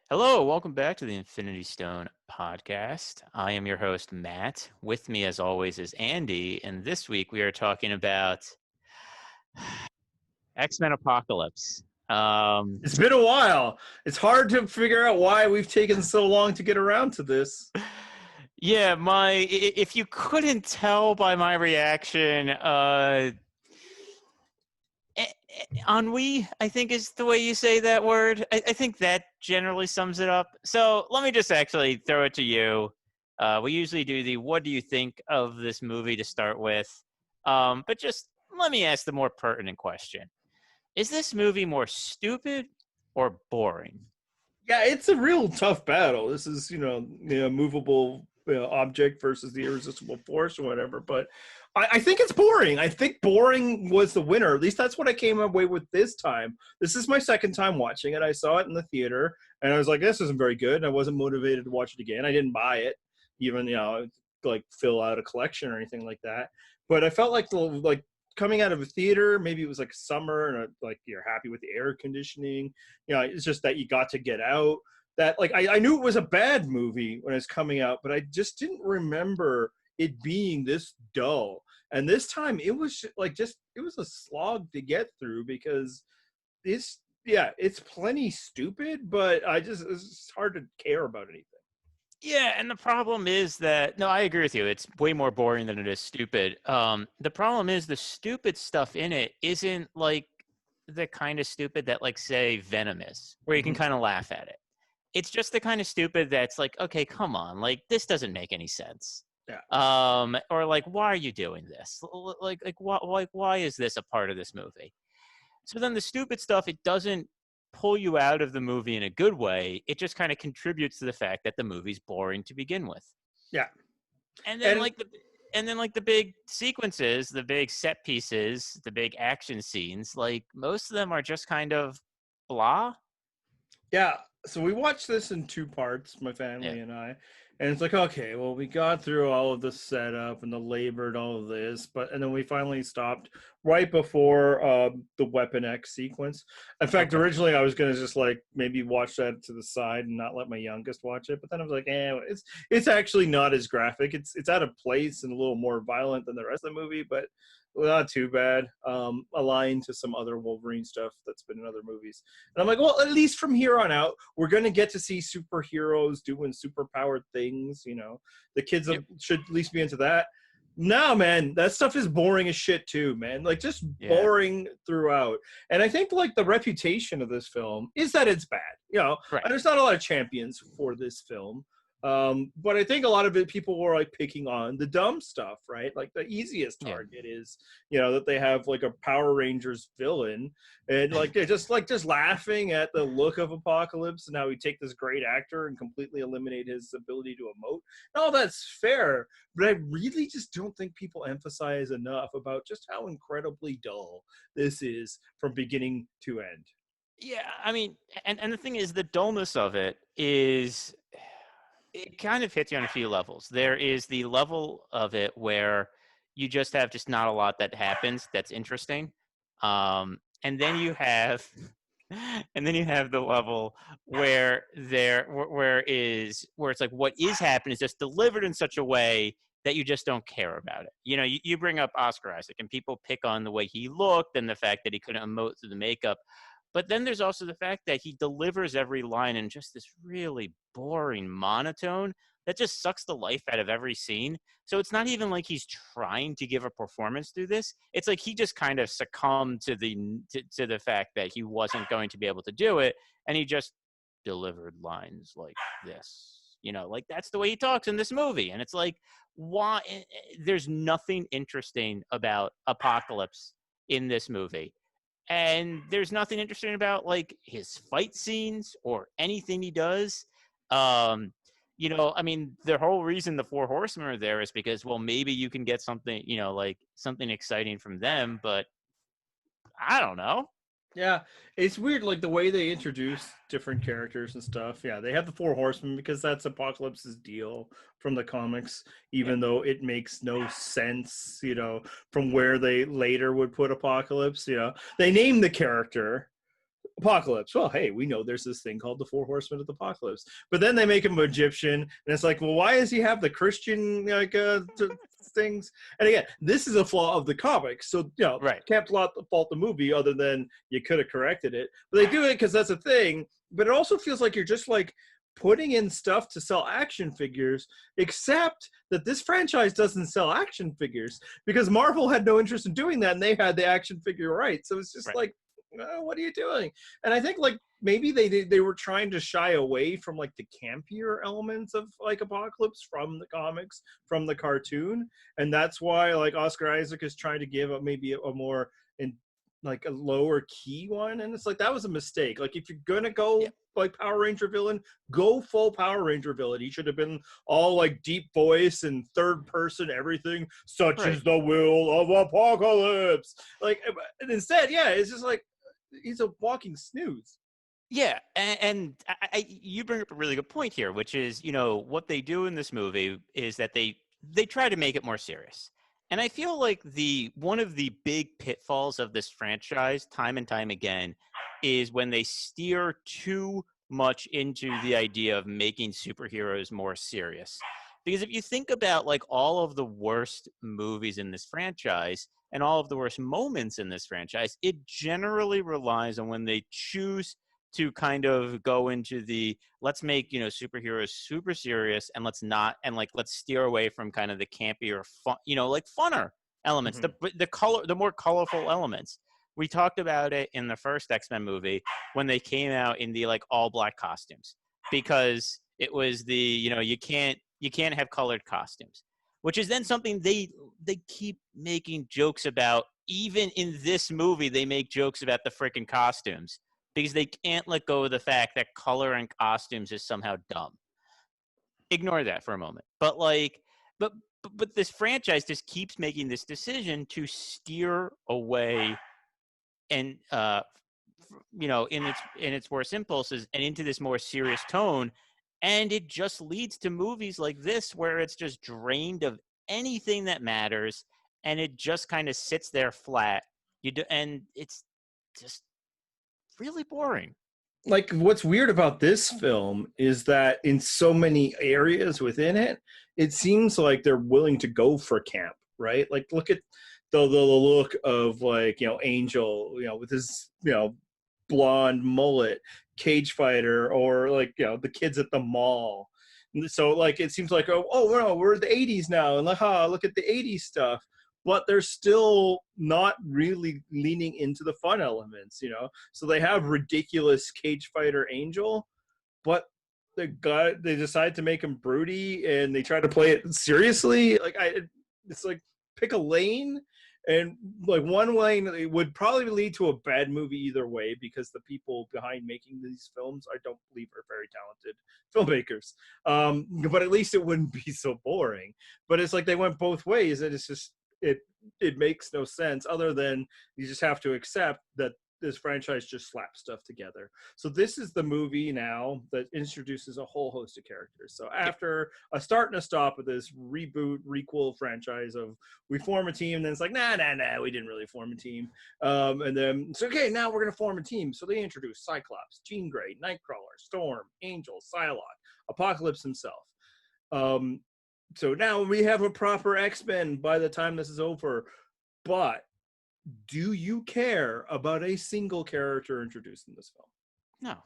Hello, welcome back to the Infinity Stone podcast. I am your host, Matt. With me, as always, is Andy. And this week we are talking about X-Men Apocalypse. It's been a while. It's hard to figure out why we've taken so long to get around to this. Yeah, if you couldn't tell by my reaction, ennui, I think is the way you say that word. I think that generally sums it up. So let me just actually throw it to you. We usually do the what do you think of this movie to start with. But just let me ask the more pertinent question. Is this movie more stupid or boring? Yeah, it's a real tough battle. This is, movable object versus the irresistible force or whatever. But I think it's boring. I think boring was the winner. At least that's what I came away with this time. This is my second time watching it. I saw it in the theater, and I was like, this isn't very good. And I wasn't motivated to watch it again. I didn't buy it, even, like fill out a collection or anything like that. But I felt like coming out of a theater, maybe it was like summer and like you're happy with the air conditioning. It's just that you got to get out. That like I knew it was a bad movie when it was coming out, but I just didn't remember it being this dull. And this time it was it was a slog to get through because it's plenty stupid, but it's hard to care about anything. Yeah, and the problem is that no, I agree with you. It's way more boring than it is stupid. The problem is the stupid stuff in it isn't like the kind of stupid that, like, say, Venom is, where you can Mm-hmm. kind of laugh at it. It's just the kind of stupid that's like, okay, come on, like this doesn't make any sense. Yeah. Or like, why are you doing this? Why is this a part of this movie? So then the stupid stuff, it doesn't pull you out of the movie in a good way. It just kind of contributes to the fact that the movie's boring to begin with. Yeah. And then And like the big sequences, the big set pieces, the big action scenes, like most of them are just kind of blah. yeah, so we watched this in two parts, my Yeah. family and I. And it's like, okay, well, we got through all of the setup and the labor and all of this, and then we finally stopped right before the Weapon X sequence. In fact, Okay. originally I was gonna just like maybe watch that to the side and not let my youngest watch it, but then I was like, it's actually not as graphic. It's out of place and a little more violent than the rest of the movie, but not too bad. Aligned to some other Wolverine stuff that's been in other movies. And I'm like, well, at least from here on out, we're going to get to see superheroes doing superpowered things. The kids Yep. should at least be into that. No, man, that stuff is boring as shit too, man. Like just Yeah. boring throughout. And I think like the reputation of this film is that it's bad. Right. And there's not a lot of champions for this film. But I think a lot of it people were like picking on the dumb stuff, right? Like the easiest Yeah. target is, that they have like a Power Rangers villain, and like they're just laughing at the look of Apocalypse and how we take this great actor and completely eliminate his ability to emote. No, that's fair, but I really just don't think people emphasize enough about just how incredibly dull this is from beginning to end. Yeah. I mean, and the thing is, the dullness of it is it kind of hits you on a few levels. There is the level of it where you just have just not a lot that happens that's interesting. And then you have the level where where it's like what is happening is just delivered in such a way that you just don't care about it. You bring up Oscar Isaac and people pick on the way he looked and the fact that he couldn't emote through the makeup. But then there's also the fact that he delivers every line in just this really boring monotone that just sucks the life out of every scene. So it's not even like he's trying to give a performance through this. It's like he just kind of succumbed to the fact that he wasn't going to be able to do it, and he just delivered lines like this. Like that's the way he talks in this movie, and it's like why there's nothing interesting about Apocalypse in this movie. And there's nothing interesting about like his fight scenes or anything he does. I mean, the whole reason the Four Horsemen are there is because, well, maybe you can get something, like something exciting from them, but I don't know. Yeah, it's weird, like the way they introduce different characters and stuff. Yeah, they have the Four Horsemen because that's Apocalypse's deal from the comics, Yeah. even though it makes no sense, from where they later would put Apocalypse. They name the character, Apocalypse. Well, hey, we know there's this thing called the Four Horsemen of the Apocalypse, but then they make him Egyptian, and it's like, well, why does he have the Christian things? And again, this is a flaw of the comics, so Right. can't fault the movie other than you could have corrected it, but they do it because that's a thing. But it also feels like you're just like putting in stuff to sell action figures, except that this franchise doesn't sell action figures because Marvel had no interest in doing that, and they had the action figure rights. So it's just Right. like, what are you doing? And I think like maybe they were trying to shy away from like the campier elements of like Apocalypse from the comics, from the cartoon, and that's why like Oscar Isaac is trying to give maybe a more in like a lower key one, and it's like that was a mistake. Like if you're gonna go like Power Ranger villain, go full Power Ranger villain. He should have been all like deep voice and third person everything, such Right. is the will of Apocalypse. Like, and instead, it's just like he's a walking snooze. Yeah, and you bring up a really good point here, which is, what they do in this movie is that they try to make it more serious. And I feel like one of the big pitfalls of this franchise, time and time again, is when they steer too much into the idea of making superheroes more serious. Because if you think about like all of the worst movies in this franchise and all of the worst moments in this franchise, it generally relies on when they choose to kind of go into the let's make superheroes super serious, and let's steer away from kind of the campier fun, like funner elements, the more colorful elements. We talked about it in the first X-Men movie when they came out in the like all black costumes, because it was you can't have colored costumes, which is then something they keep making jokes about. Even in this movie, they make jokes about the freaking costumes because they can't let go of the fact that color and costumes is somehow dumb. Ignore that for a moment. But but this franchise just keeps making this decision to steer away and in its worst impulses and into this more serious tone, and it just leads to movies like this where it's just drained of anything that matters, and it just kind of sits there flat. And it's just really boring. Like what's weird about this film is that in so many areas within it, it seems like they're willing to go for camp, right? Like look at the look of like Angel, with his blonde mullet, cage fighter, or like the kids at the mall. So like it seems like no, we're in the 80s now, and look at the 80s stuff, but they're still not really leaning into the fun elements, So they have ridiculous cage fighter Angel, but they decide to make him broody, and they try to play it seriously. It's like pick a lane, and like one lane it would probably lead to a bad movie either way, because the people behind making these films I don't believe are very talented filmmakers. But at least it wouldn't be so boring. But it's like they went both ways, and it's just it makes no sense, other than you just have to accept that this franchise just slaps stuff together. So this is the movie now that introduces a whole host of characters. So after a start and a stop of this reboot requel franchise of we form a team, then it's like nah, we didn't really form a team, and then it's okay, now we're gonna form a team. So they introduce Cyclops, Jean Grey, Nightcrawler, Storm, Angel, Psylocke, Apocalypse himself. So now we have a proper X-Men by the time this is over. But do you care about a single character introduced in this film? No.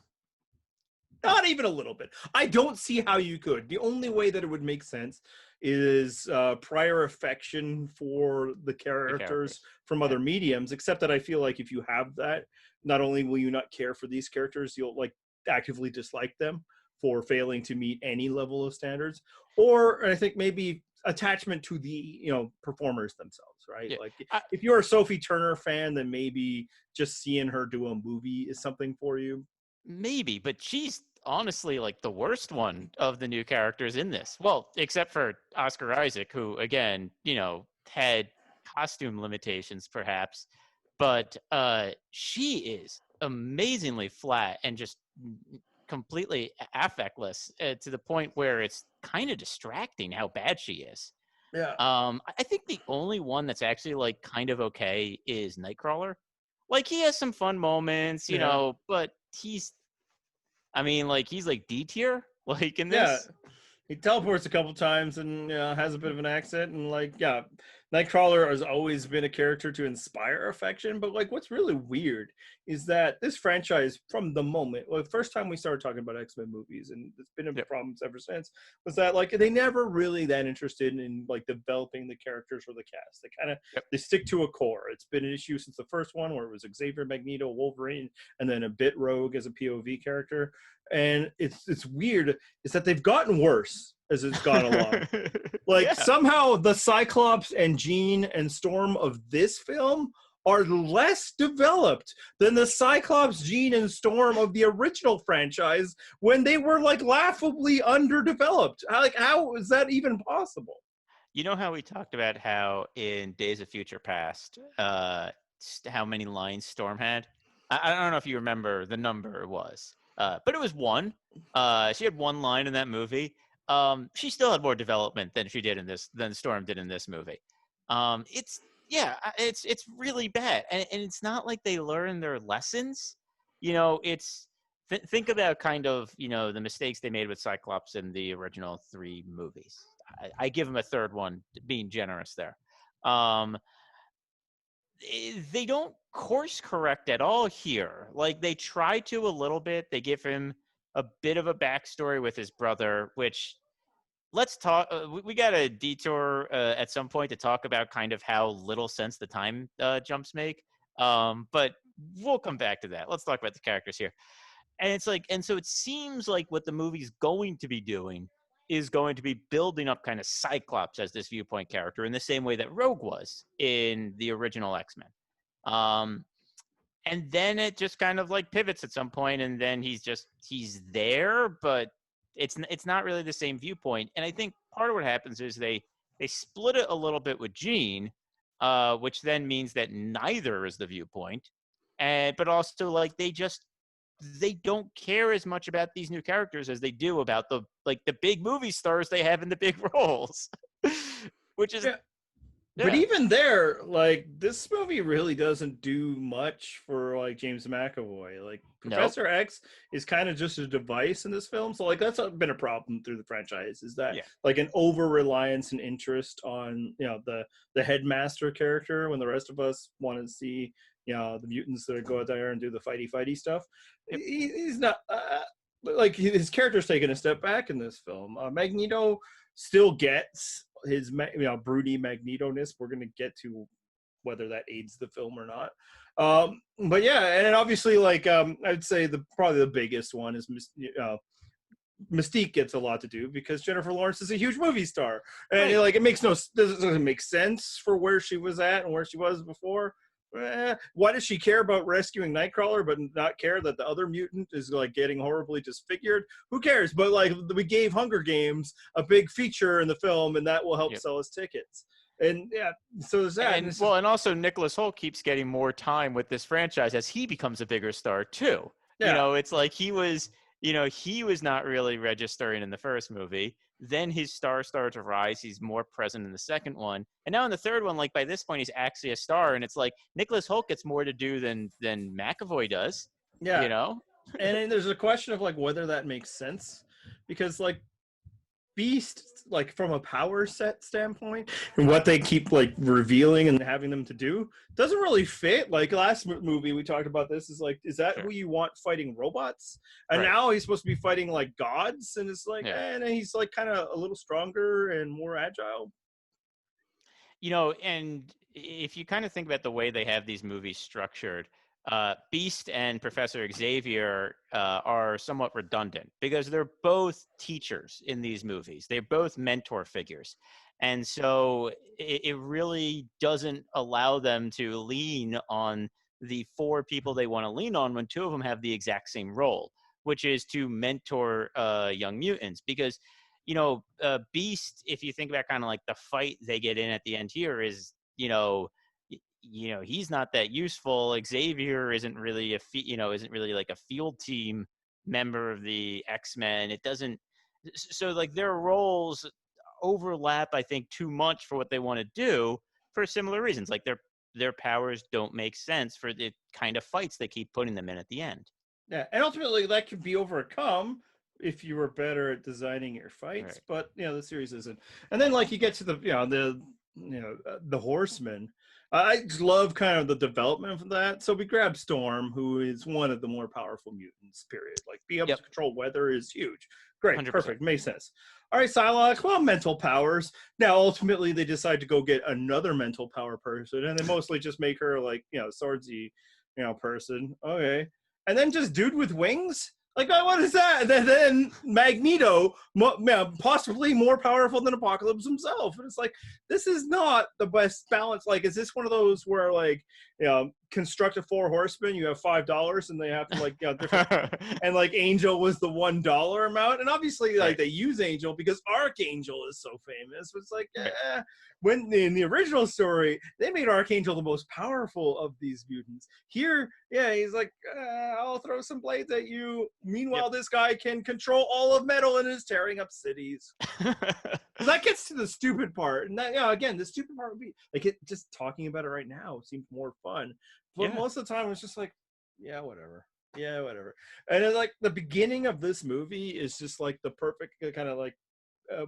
Not even a little bit. I don't see how you could. The only way that it would make sense is prior affection for the characters from other mediums, except that I feel like if you have that, not only will you not care for these characters, you'll like actively dislike them for failing to meet any level of standards. Or I think maybe attachment to the performers themselves, right? Like if you're a Sophie Turner fan, then maybe just seeing her do a movie is something for you. Maybe, but she's honestly like the worst one of the new characters in this. Well, except for Oscar Isaac, who again, had costume limitations perhaps, but she is amazingly flat and just completely affectless, to the point where it's kind of distracting how bad she is. Yeah. I think the only one that's actually like kind of okay is Nightcrawler, Like, he has some fun moments, you Yeah. know, but he's like D tier, like in Yeah. this. He teleports a couple times and has a bit of an accent, and Nightcrawler has always been a character to inspire affection. But like, what's really weird is that this franchise, from the moment, well, the first time we started talking about X-Men movies, and it's been a Yep. problem ever since, was that like they never really that interested in like developing the characters or the cast. Yep. They stick to a core. It's been an issue since the first one, where it was Xavier, Magneto, Wolverine, and then a bit Rogue as a POV character. And it's weird is that they've gotten worse as it's gone along. Like Yeah. somehow the Cyclops and Jean and Storm of this film are less developed than the Cyclops, Jean, and Storm of the original franchise when they were like laughably underdeveloped. How is that even possible? You know how we talked about how in Days of Future Past, how many lines Storm had? I don't know if you remember the number it was, but it was one. She had one line in that movie. She still had more development than than Storm did in this movie. It's yeah, it's really bad, and it's not like they learn their lessons. You know, think about kind of the mistakes they made with Cyclops in the original three movies. I give them a third one, being generous there. Um, they don't course correct at all here. Like, they try to a little bit. They give him a bit of a backstory with his brother, which let's talk. We got a detour at some point to talk about kind of how little sense the time jumps make. But we'll come back to that. Let's talk about the characters here. And it's like, and so it seems like what the movie's going to be doing is going to be building up kind of Cyclops as this viewpoint character in the same way that Rogue was in the original X-Men. Um, and then it just kind of like pivots at some point, and then he's there, but it's not really the same viewpoint. And I think part of what happens is they split it a little bit with Jean, which then means that neither is the viewpoint, and but also like they don't care as much about these new characters as they do about the big movie stars they have in the big roles, which is Yeah. But yeah. even there, like this movie really doesn't do much for like James McAvoy. Like Nope. Professor X is kind of just a device in this film. So like that's been a problem through the franchise is that Yeah. like an over reliance and interest on the headmaster character when the rest of us want to see the mutants that go out there and do the fighty stuff. Yep. He's not like his character's taken a step back in this film. Magneto still gets his broody Magneto-ness. We're going to get to whether that aids the film or not. But yeah, and obviously like I'd say probably the biggest one is Mystique gets a lot to do because Jennifer Lawrence is a huge movie star, and Right. like it doesn't make sense for where she was at and where she was before. Why does she care about rescuing Nightcrawler but not care that the other mutant is like getting horribly disfigured? Who cares? But like we gave Hunger Games a big feature in the film, and that will help Yep. sell us tickets. And yeah, so there's that. And also Nicholas Hoult keeps getting more time with this franchise as he becomes a bigger star too. Yeah, It's like he was not really registering in the first movie. Then his star started to rise. He's more present in the second one, and now in the third one, like by this point, he's actually a star. And it's like Nicholas Hoult gets more to do than McAvoy does. yeah. You know? And then there's a question of like whether that makes sense because like Beast, like from a power set standpoint, and what they keep like revealing and having them to do doesn't really fit. Like last movie we talked about this is that Sure. who you want fighting robots? And Right. now he's supposed to be fighting like gods, and it's like, Yeah. and he's like kind of a little stronger and more agile. And if you kind of think about the way they have these movies structured, Beast and Professor Xavier are somewhat redundant because they're both teachers in these movies. They're both mentor figures. And so it really doesn't allow them to lean on the four people they want to lean on when two of them have the exact same role, which is to mentor young mutants. Because Beast, if you think about kind of like the fight they get in at the end here, is he's not that useful. Xavier isn't really isn't really like a field team member of the X-Men. It doesn't. So like their roles overlap, I think, too much for what they want to do for similar reasons. Like they're their powers don't make sense for the kind of fights they keep putting them in at the end. Yeah, and ultimately that could be overcome if you were better at designing your fights. Right. But the series isn't. And then like you get to the the Horsemen. I just love kind of the development of that. So we grab Storm, who is one of the more powerful mutants. Period. Like being able Yep. to control weather is huge. Great, 100%. perfect, makes sense. All right, Psylocke. Well, mental powers. Now, ultimately, they decide to go get another mental power person, and they mostly just make her like swordsy, person. Okay, and then just dude with wings. Like, what is that? And then Magneto, possibly more powerful than Apocalypse himself. And it's like, this is not the best balance. Like, is this one of those where, like, construct a 4 horsemen, you have $5, and they have to, like, different. And, like, Angel was the $1 amount. And obviously, like, they use Angel because Archangel is so famous. It's like, when in the original story, they made Archangel the most powerful of these mutants. Here, he's like, I'll throw some blades at you. Meanwhile, this guy can control all of metal and is tearing up cities. That gets to the stupid part. And that, again, the stupid part would be like just talking about it right now seems more fun. But most of the time, it's just like, whatever. Yeah, whatever. And then, like, the beginning of this movie is just like the perfect kind of like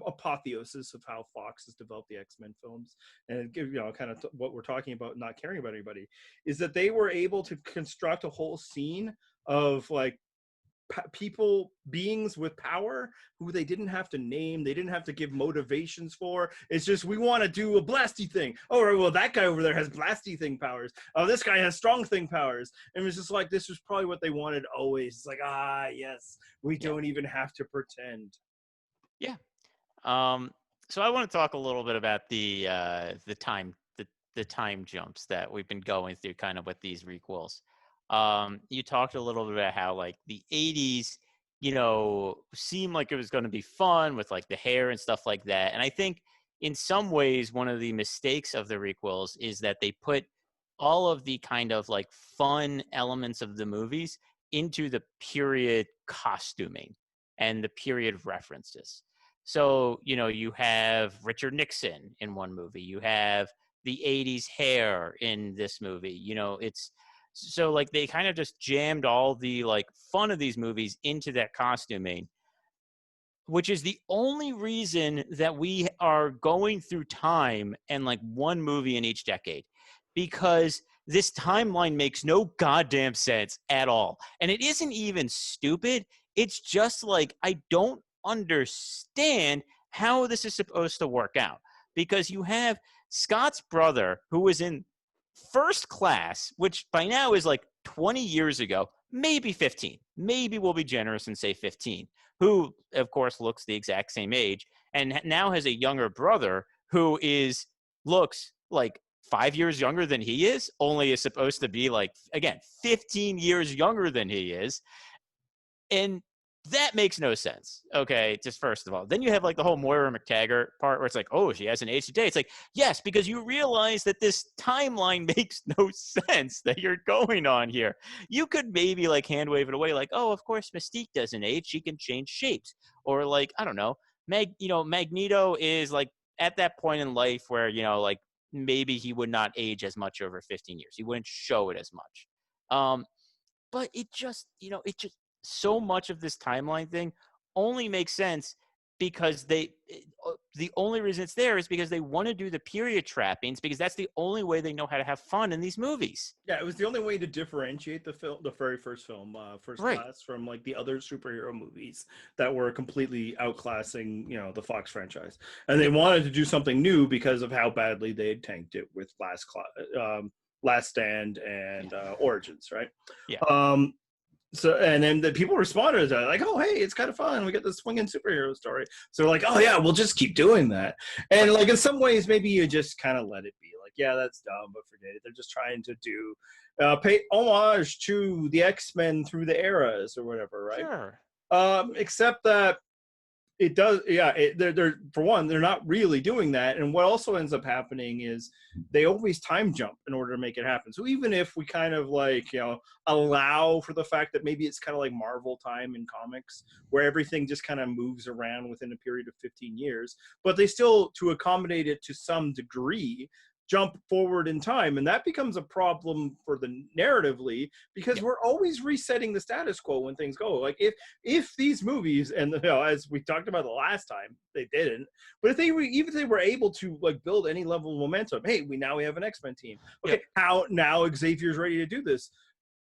apotheosis of how Fox has developed the X-Men films, and kind of what we're talking about, not caring about anybody, is that they were able to construct a whole scene of like beings with power who they didn't have to name, they didn't have to give motivations for. It's just, we want to do a blasty thing. Oh, well, that guy over there has blasty thing powers. Oh, this guy has strong thing powers. And it's just like, this was probably what they wanted always. It's like, yes, we don't even have to pretend. Yeah. So I want to talk a little bit about the time jumps that we've been going through kind of with these requels. You talked a little bit about how like the 80s, seemed like it was going to be fun with like the hair and stuff like that. And I think in some ways, one of the mistakes of the requels is that they put all of the kind of like fun elements of the movies into the period costuming and the period references. So, you have Richard Nixon in one movie. You have the 80s hair in this movie. It's so like they kind of just jammed all the like fun of these movies into that costuming, which is the only reason that we are going through time and like one movie in each decade, because this timeline makes no goddamn sense at all. And it isn't even stupid. It's just like, I don't understand how this is supposed to work out, because you have Scott's brother who was in First Class, which by now is like 20 years ago, maybe 15, maybe we'll be generous and say 15, who of course looks the exact same age and now has a younger brother who looks like 5 years younger than he is, only is supposed to be like, again, 15 years younger than he is. And that makes no sense. Okay, just first of all. Then you have like the whole Moira McTaggart part where it's like, oh, she hasn't aged today. It's like, yes, because you realize that this timeline makes no sense that you're going on here. You could maybe like hand wave it away like, oh, of course Mystique doesn't age. She can change shapes. Or like, I don't know, Magneto is like at that point in life where, like maybe he would not age as much over 15 years. He wouldn't show it as much. But it just, so much of this timeline thing only makes sense because the only reason it's there is because they want to do the period trappings, because that's the only way they know how to have fun in these movies. Yeah, it was the only way to differentiate the very first film, First Class, from like the other superhero movies that were completely outclassing, the Fox franchise. And they wanted to do something new because of how badly they had tanked it with Last Stand and Origins, right? Yeah. So, and then the people responded to that, like, oh, hey, it's kind of fun. We get this swinging superhero story. So they're like, oh, yeah, we'll just keep doing that. And like, in some ways, maybe you just kind of let it be. Like, yeah, that's dumb, but forget it. They're just trying to pay homage to the X-Men through the eras or whatever, right? Sure. Except that it does, they're for one, they're not really doing that. And what also ends up happening is they always time jump in order to make it happen. So even if we kind of like, allow for the fact that maybe it's kind of like Marvel time in comics, where everything just kind of moves around within a period of 15 years, but they still, to accommodate it to some degree, jump forward in time, and that becomes a problem for the narratively, because Yep. we're always resetting the status quo when things go. Like if these movies, and you know, as we talked about the last time, they didn't, but if they were, even if they were able to like build any level of momentum, hey, we have an X-Men team, okay, Yep. how now Xavier's ready to do this.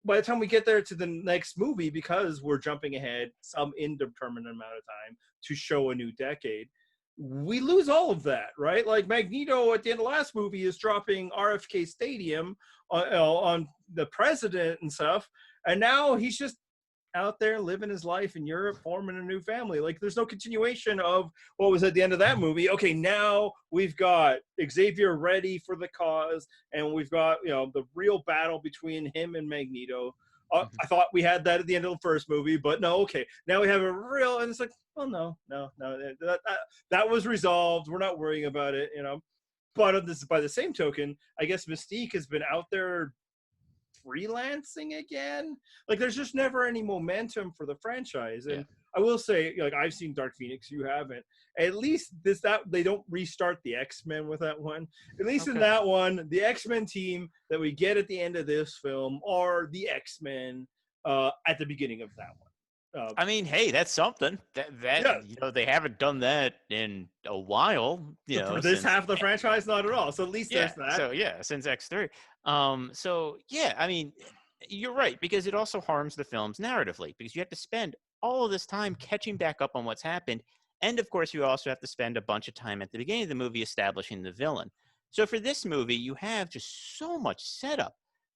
By the time we get there to the next movie, because we're jumping ahead some indeterminate amount of time to show a new decade, we lose all of that, right? Like Magneto at the end of the last movie is dropping RFK Stadium on the president and stuff, and now he's just out there living his life in Europe, forming a new family. Like there's no continuation of what was at the end of that movie. Okay, now we've got Xavier ready for the cause, and we've got, you know, the real battle between him and Magneto. Mhm. I thought we had that at the end of the first movie, but no. Okay, now we have a real, and it's like, well, no, that was resolved. We're not worrying about it, you know. But of this, by the same token, I guess Mystique has been out there freelancing again. Like there's just never any momentum for the franchise. Yeah. And I will say, like, I've seen Dark Phoenix, you haven't. At least this, that they don't restart the X-Men with that one. At least in Okay. that one, the X-Men team that we get at the end of this film are the X-Men at the beginning of that one. I mean, hey, that's something. Yeah. You know, they haven't done that in a while. You know, For this since half of the franchise, not at all. So at least yeah. there's that. So yeah, since X3. So yeah, I mean, you're right, because it also harms the films narratively, because you have to spend all of this time catching back up on what's happened, and of course, you also have to spend a bunch of time at the beginning of the movie establishing the villain. So for this movie, you have just so much setup,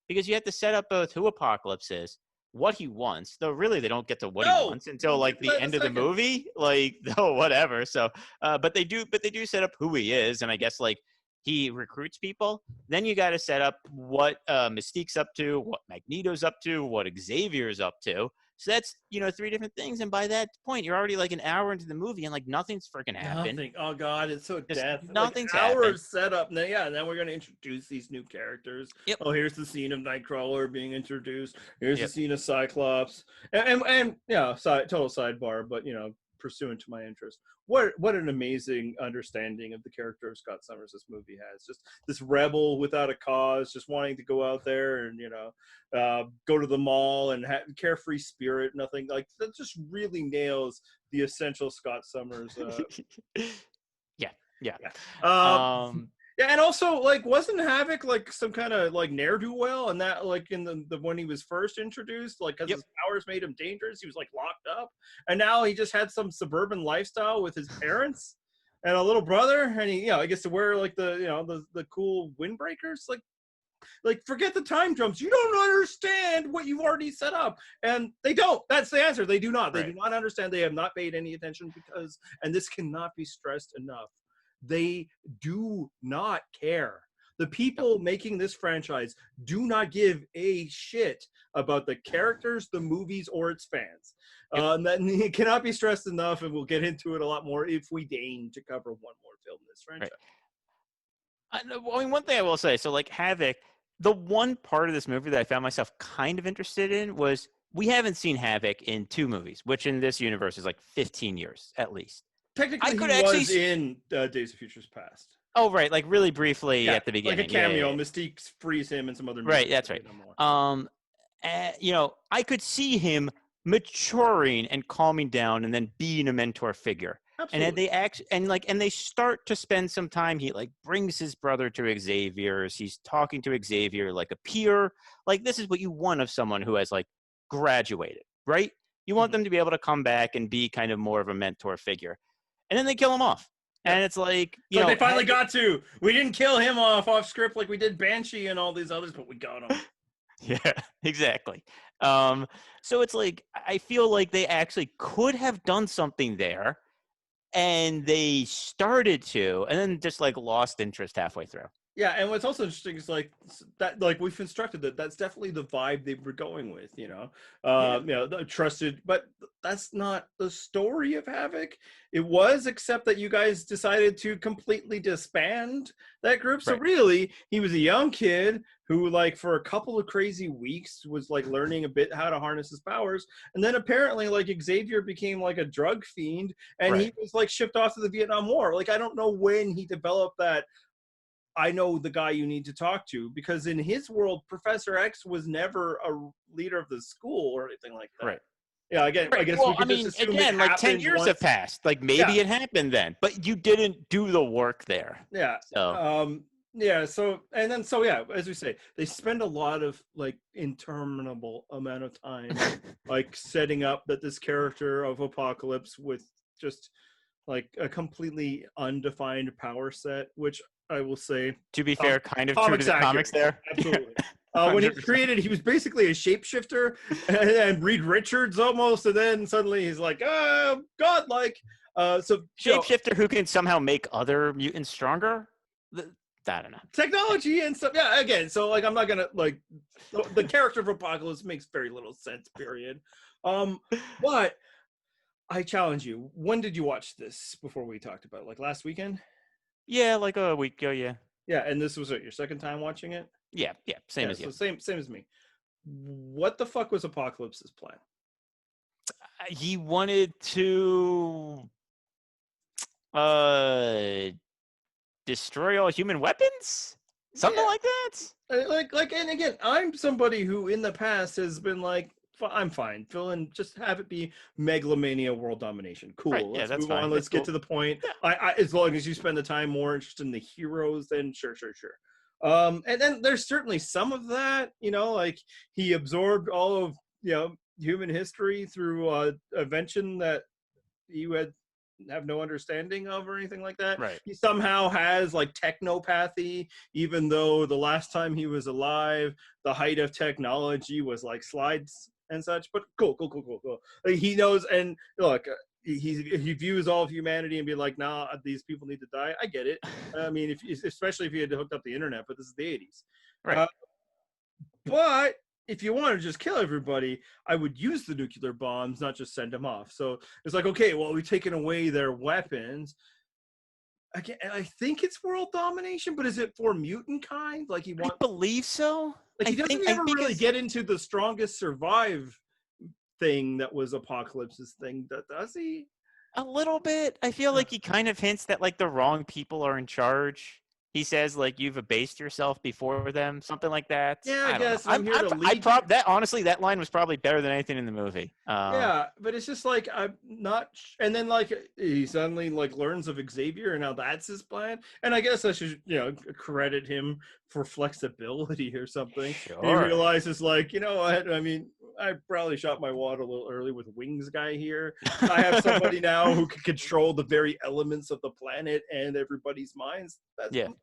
because you have to set up both who Apocalypse is, what he wants, though really they don't get to what he No, wants until we'll like get to the that in a end of the second. movie, like oh whatever. So but they do set up who he is, and I guess like he recruits people. Then you got to set up what Mystique's up to, what Magneto's up to, what Xavier's up to. So that's, you know, three different things, and by that point you're already like an hour into the movie and like nothing's freaking happened. Nothing. Oh God, it's so Just death. Like nothing's happened. hours set up. Now, yeah, now we're gonna introduce these new characters. Yep. Oh, here's the scene of Nightcrawler being introduced. Here's the Yep. scene of Cyclops. And yeah, total sidebar, but you know, pursuant to my interest. What an amazing understanding of the character of Scott Summers this movie has. Just this rebel without a cause, just wanting to go out there and, you know, go to the mall and carefree spirit. Nothing like that. Just really nails the essential Scott Summers. Yeah. Yeah. Yeah. Um, Yeah, and also, like, wasn't Havoc like some kind of like ne'er do well, and that like in the when he was first introduced, like because Yep. his powers made him dangerous, he was like locked up, and now he just had some suburban lifestyle with his parents and a little brother, and he, you know, I guess to wear like the, you know, the cool windbreakers, like forget the time jumps. You don't understand what you've already set up, and they don't. That's the answer. They do not. They do Right. not understand. They have not paid any attention because, and this cannot be stressed enough, they do not care. The people making this franchise do not give a shit about the characters, the movies, or its fans. Yep. And that it cannot be stressed enough, and we'll get into it a lot more if we deign to cover one more film in this franchise. Right. I mean, one thing I will say, so like Havoc, the one part of this movie that I found myself kind of interested in was we haven't seen Havoc in 2 movies, which in this universe is like 15 years at least. Technically, I could he actually was in Days of Futures Past. Oh, right, like really briefly Yeah, at the beginning. like a cameo. Yeah. Mystique frees him and some other. Right, that's right. You know, I could see him maturing and calming down and then being a mentor figure. Absolutely. And they and they start to spend some time. He like brings his brother to Xavier's. He's talking to Xavier like a peer. Like this is what you want of someone who has like graduated, right? You want them to be able to come back and be kind of more of a mentor figure. And then they kill him off. And it's like, you know, they finally got to. We didn't kill him off script like we did Banshee and all these others, but we got him. Yeah, exactly. So it's like I feel like they actually could have done something there, and they started to, and then just like lost interest halfway through. Yeah, and what's also interesting is like that, like we've instructed that's definitely the vibe they were going with, you know, you know, the trusted, but that's not the story of Havoc. It was, except that you guys decided to completely disband that group. So really, he was a young kid who, like, for a couple of crazy weeks was like learning a bit how to harness his powers, and then apparently, like, Xavier became like a drug fiend, and he was like shipped off to the Vietnam War. Like, I don't know when he developed that I know the guy you need to talk to, because in his world, Professor X was never a leader of the school or anything like that. Right. Yeah, again, I Right. guess Well, we I could just mean, assume it again, like 10 happened years once. have passed. Like maybe Yeah. it happened then, but you didn't do the work there. Yeah. So Yeah. So yeah, as we say, they spend a lot of like interminable amount of time like setting up that this character of Apocalypse with just like a completely undefined power set, which I will say, to be fair, kind of true to comics the accurate. comics there. Absolutely. When he was 100%. created, he was basically a shapeshifter and Reed Richards almost, and then suddenly he's like, godlike. So Shapeshifter who can somehow make other mutants stronger. I don't know. technology and stuff. Yeah, again, so like I'm not gonna like the character of Apocalypse makes very little sense. Period. But I challenge you. When did you watch this? Before we talked about it? Like last weekend? Yeah, like a week ago. Yeah. Yeah, and this was your second time watching it. Yeah. Same as so you. same as me. What the fuck was Apocalypse's plan? He wanted to destroy all human weapons, something like that. Like, and again, I'm somebody who in the past has been like, I'm fine. Fill in, just have it be megalomania, world domination. Cool. Right, yeah, Let's that's move fine. on. Let's That's get cool. to the point. Yeah. As long as you spend the time more interested in the heroes, then sure. And then there's certainly some of that, like he absorbed all of human history through invention that he would have no understanding of or anything like that. Right. He somehow has like technopathy, even though the last time he was alive, the height of technology was like slides and such. But cool. Like, he knows, and look, he views all of humanity and be like, nah, these people need to die. I get it. I mean, especially if he had hooked up the internet, but this is the 80s. Right. But if you want to just kill everybody, I would use the nuclear bombs, not just send them off. So it's like, okay, well, we've taken away their weapons. Again, I think it's world domination, but is it for mutant kind? Like I believe so. Like he doesn't ever really get into the strongest survive thing that was Apocalypse's thing, does he? A little bit. I feel like he kind of hints that like the wrong people are in charge. He says like you've abased yourself before them, something like that. Yeah, I guess I'm here to lead. That honestly, that line was probably better than anything in the movie. Yeah, but it's just like I'm not. And then like he suddenly like learns of Xavier, and now that's his plan. And I guess I should credit him for flexibility or something. Sure. He realizes like what? I mean, I probably shot my wad a little early with Wings guy here. I have somebody now who can control the very elements of the planet and everybody's minds. That's cool.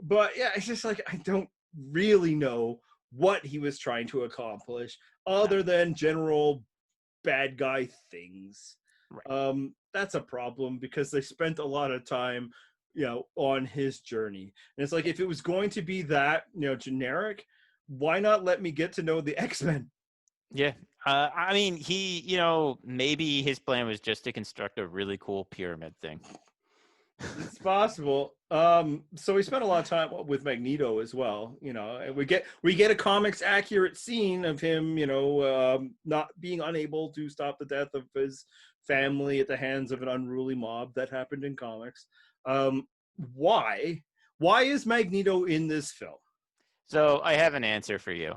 But yeah, it's just like I don't really know what he was trying to accomplish other than general bad guy things. Right. That's a problem because they spent a lot of time on his journey, and it's like if it was going to be that generic, why not let me get to know the X-Men? Yeah. I mean, he maybe his plan was just to construct a really cool pyramid thing. It's possible. So we spent a lot of time with Magneto as well, and we get a comics accurate scene of him, not being unable to stop the death of his family at the hands of an unruly mob that happened in comics. Why is Magneto in this film? So I have an answer for you.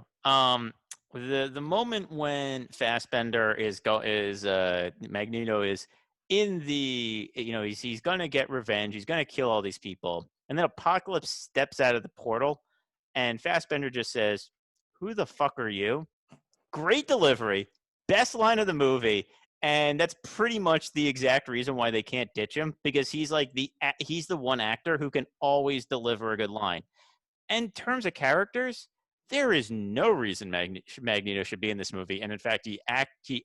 The moment when Fassbender is Magneto is in the he's gonna get revenge, he's gonna kill all these people, and then Apocalypse steps out of the portal and Fassbender just says, "Who the fuck are you?" Great delivery, best line of the movie, and that's pretty much the exact reason why they can't ditch him, because he's like he's the one actor who can always deliver a good line. In terms of characters, there is no reason Magneto should be in this movie, and in fact, he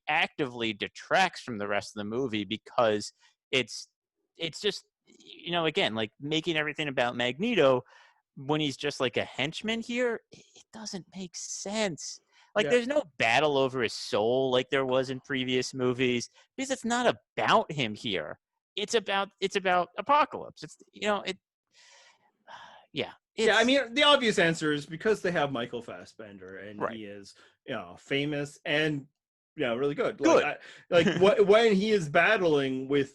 actively detracts from the rest of the movie because it's just again like making everything about Magneto when he's just like a henchman here. It doesn't make sense. Like there's no battle over his soul like there was in previous movies because it's not about him here. It's about Apocalypse. It's yeah, I mean, the obvious answer is because they have Michael Fassbender, and right. he is, famous, and really good. Good. When he is battling with,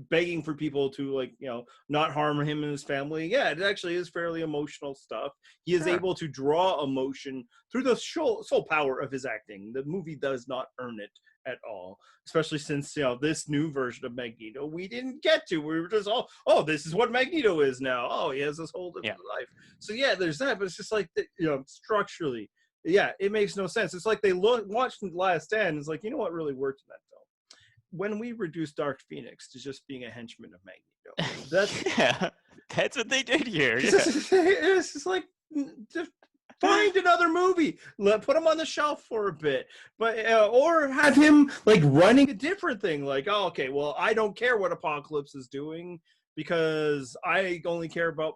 begging for people to not harm him and his family. Yeah, it actually is fairly emotional stuff. He is able to draw emotion through the sole power of his acting. The movie does not earn it at all, especially since this new version of Magneto we didn't get to. We were just this is what Magneto is now. Oh, he has this whole different life. So yeah, there's that, but it's just like structurally, yeah, it makes no sense. It's like they watched The Last Stand. It's like, you know what really worked in that film? When we reduced Dark Phoenix to just being a henchman of Magneto. That's what they did here. It's just like, just find another movie, put him on the shelf for a bit, but or have him like running a different thing. Like, oh, okay, well, I don't care what Apocalypse is doing because I only care about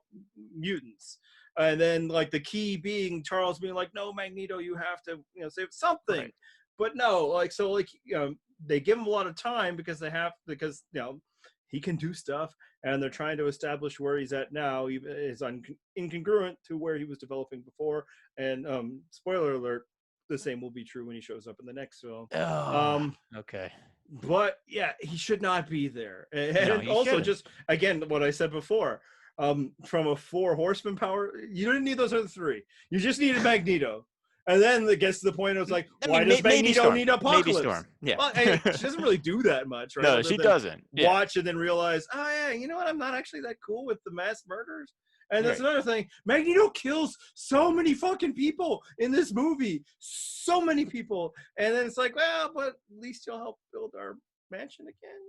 mutants. And then like the key being Charles being like, no, Magneto, you have to save something. Right. But no, like, so like they give him a lot of time because he can do stuff, and they're trying to establish where he's at now. He is incongruent to where he was developing before. And spoiler alert, the same will be true when he shows up in the next film. Okay. But yeah, he should not be there. And also shouldn't. Just, again, what I said before, from a 4 horseman power, you didn't need those other 3. You just needed Magneto. And then it gets to the point, it was like, why does Magneto need Apocalypse? Maybe Storm. Yeah. Well, she doesn't really do that much, right? No, she doesn't. Watch and then realize, oh yeah, you know what? I'm not actually that cool with the mass murders. And that's another thing. Magneto kills so many fucking people in this movie. So many people. And then it's like, well, but at least you'll help build our mansion again.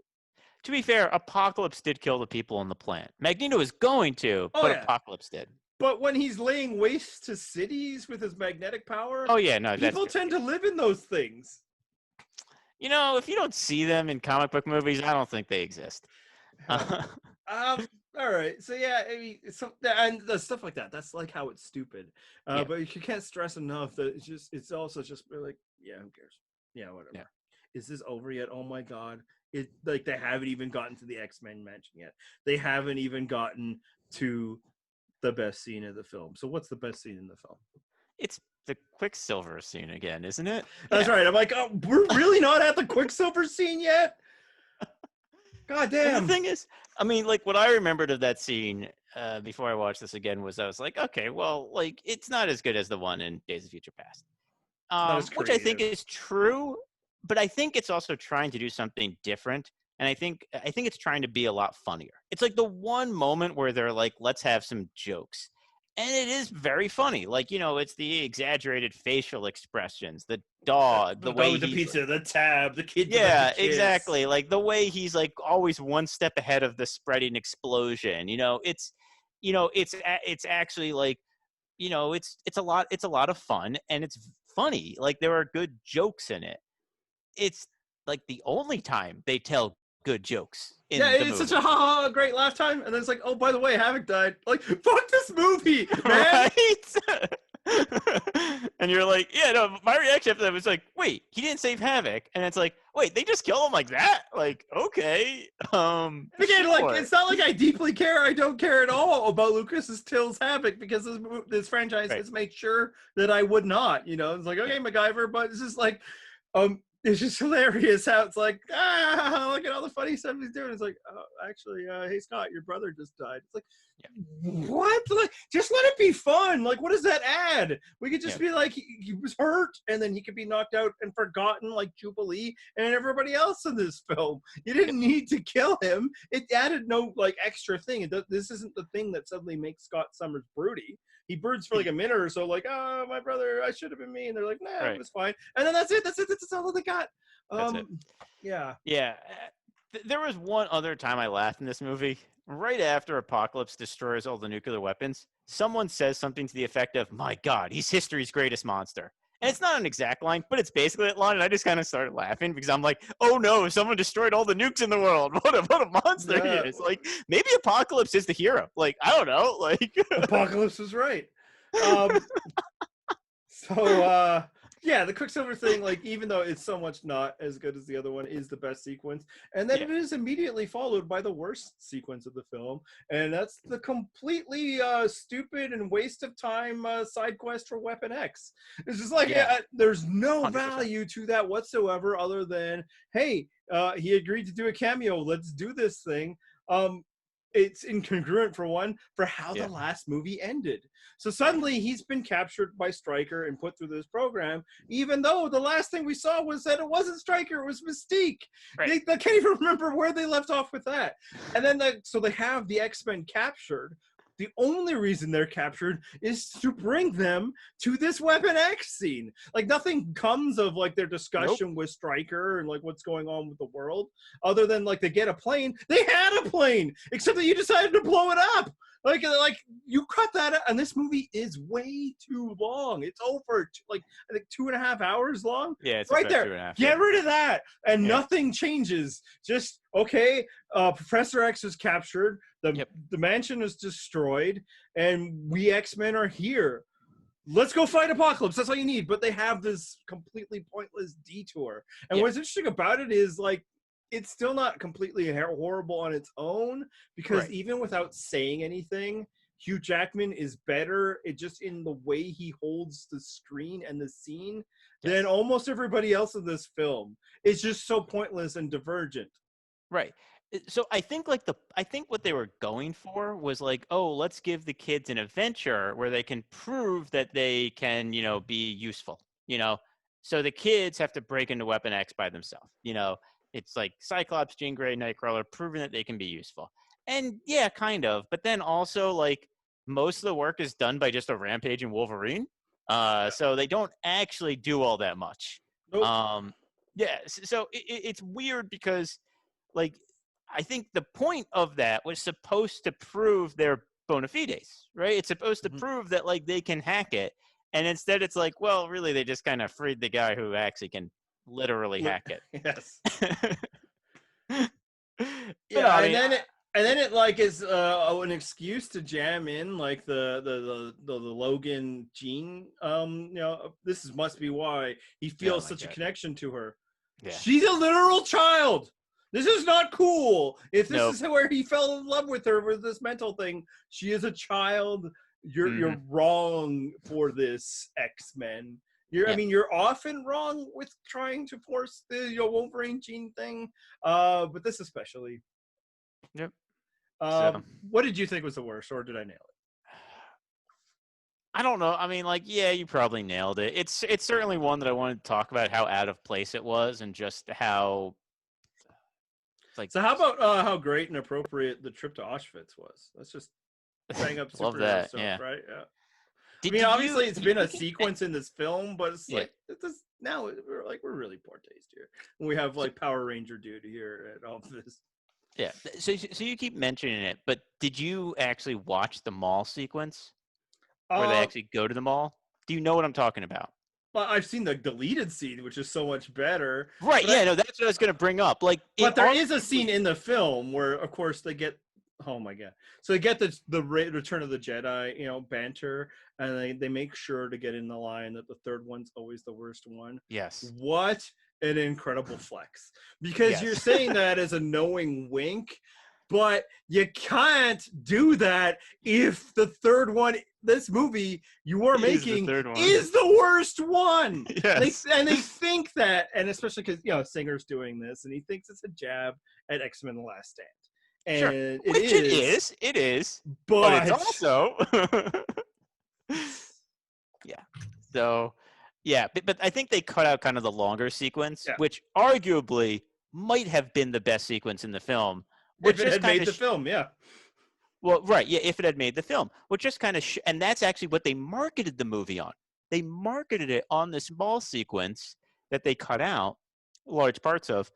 To be fair, Apocalypse did kill the people on the planet. Magneto is going to, but Apocalypse did. But when he's laying waste to cities with his magnetic power, people tend to live in those things. If you don't see them in comic book movies, I don't think they exist. All right. So yeah, I mean, and the stuff like that. That's like how it's stupid. But you can't stress enough that it's also just like, yeah, who cares? Yeah, whatever. Yeah. Is this over yet? Oh my God. They haven't even gotten to the X-Men mention yet. They haven't even gotten to the best scene of the film. So what's the best scene in the film? It's the Quicksilver scene again, isn't it? That's right. I'm like, oh, we're really not at the Quicksilver scene yet? God damn. And the thing is, I mean, like, what I remembered of that scene before I watched this again was I was like, okay, well, like, it's not as good as the one in Days of Future Past. Which I think is true, but I think it's also trying to do something different. And I think it's trying to be a lot funnier. It's like the one moment where they're like, let's have some jokes. And it is very funny. Like, it's the exaggerated facial expressions, the dog, the way the pizza, the tab, the kid. Yeah, exactly. Like the way he's like always one step ahead of the spreading explosion. It's actually like, it's a lot of fun, and it's funny. Like there are good jokes in it. It's like the only time they tell good jokes in the movie. Such a great laugh time, and then it's like, oh, by the way, Havoc died. Like, fuck this movie, man. Right? And you're like, yeah, no, my reaction after that was like, wait, he didn't save Havoc. And it's like, wait, they just kill him like that? Like, okay. Again, sure. Like, it's not like I deeply care. I don't care at all about Lucas's Till's Havoc, because this franchise has made sure that I would not, It's like, okay, MacGyver, but it's just like, it's just hilarious how it's like, look at all the funny stuff he's doing. It's like, oh, actually, hey, Scott, your brother just died. It's like, what? Like, just let it be fun. Like, what does that add? We could just be like, he was hurt, and then he could be knocked out and forgotten like Jubilee and everybody else in this film. You didn't need to kill him. It added no, like, extra thing. This isn't the thing that suddenly makes Scott Summers broody. He broods for like a minute or so, like, oh, my brother, I should have been me. And they're like, nah, it was fine. And then that's it. That's all they got. That's it. Yeah. Yeah. There was one other time I laughed in this movie. Right after Apocalypse destroys all the nuclear weapons, someone says something to the effect of, my God, he's history's greatest monster. And it's not an exact line, but it's basically that line. And I just kind of started laughing because I'm like, oh no, someone destroyed all the nukes in the world. What a monster he is. Like, maybe Apocalypse is the hero. Like, I don't know. Like, Apocalypse was right. Yeah, the Quicksilver thing, like, even though it's so much not as good as the other one, is the best sequence. And then Yeah. it is immediately followed by the worst sequence of the film. And that's the completely stupid and waste of time side quest for Weapon X. It's just like, Yeah. there's no 100%. value to that whatsoever other than, hey, he agreed to do a cameo. Let's do this thing. It's incongruent for one for how the Yeah. last movie ended. So suddenly he's been captured by Stryker and put through this program, even though the last thing we saw was that it wasn't Stryker, it was Mystique. Right. They can't even remember where they left off with that. And then so they have the X-Men captured. The only reason they're captured is to bring them to this Weapon X scene. Like, nothing comes of like their discussion with Stryker and like what's going on with the world, other than like they get a plane. They had a plane, except that you decided to blow it up. Like you cut that out, and this movie is way too long. It's over like I think 2.5 hours long. Yeah, it's right about there. 2.5. Get rid of that, and Yeah. nothing changes. Just okay. Professor X is captured. The mansion is destroyed, and we X-Men are here. Let's go fight Apocalypse. That's all you need. But they have this completely pointless detour. And what's interesting about it is like it's still not completely horrible on its own, because even without saying anything, Hugh Jackman is better. It just in the way he holds the screen and the scene than almost everybody else in this film. It's just so pointless and divergent. Right. So I think what they were going for was like, oh, let's give the kids an adventure where they can prove that they can, be useful, So the kids have to break into Weapon X by themselves, It's like Cyclops, Jean Grey, Nightcrawler proving that they can be useful. And yeah, kind of. But then also like most of the work is done by just a Rampage and Wolverine. So they don't actually do all that much. Nope. Yeah. So it's weird because like I think the point of that was supposed to prove their bona fides, right? It's supposed to prove that like they can hack it. And instead it's like, well, really they just kind of freed the guy who actually can literally hack it. Yes. But no, I mean, and then it like is an excuse to jam in like the Logan Jean. This must be why he feels such a connection to her. Yeah. She's a literal child. This is not cool. If this is where he fell in love with her with this mental thing, she is a child. You're wrong for this, X-Men. I mean, you're often wrong with trying to force the Wolverine gene thing, but this especially. Yep. What did you think was the worst, or did I nail it? I don't know. I mean, like, yeah, you probably nailed it. It's certainly one that I wanted to talk about how out of place it was and just how. Like, so how about how great and appropriate the trip to Auschwitz was? Let's just bang up love that, stuff, right? Yeah. Did, I mean, obviously it's been a sequence in this film, but it's like now we're really poor taste here. We have like Power Ranger dude here and all of this. Yeah. So you keep mentioning it, but did you actually watch the mall sequence where they actually go to the mall? Do you know what I'm talking about? Well, I've seen the deleted scene, which is so much better. Right. Yeah. No, that's what I was going to bring up. Like, but there is a scene in the film where, of course, they get. Oh my god! So they get the Return of the Jedi, banter, and they make sure to get in the line that the third one's always the worst one. Yes. What an incredible flex! Because you're saying that as a knowing wink, but you can't do that if the third one, this movie you are making, is the worst one. Yes. They think that, and especially because Singer's doing this, and he thinks it's a jab at X-Men: The Last Stand. And sure. It is, but it's also So but I think they cut out kind of the longer sequence, which arguably might have been the best sequence in the film. If it had made the film, Well, right, if it had made the film, which just kind of and that's actually what they marketed the movie on. They marketed it on this mall sequence that they cut out large parts of.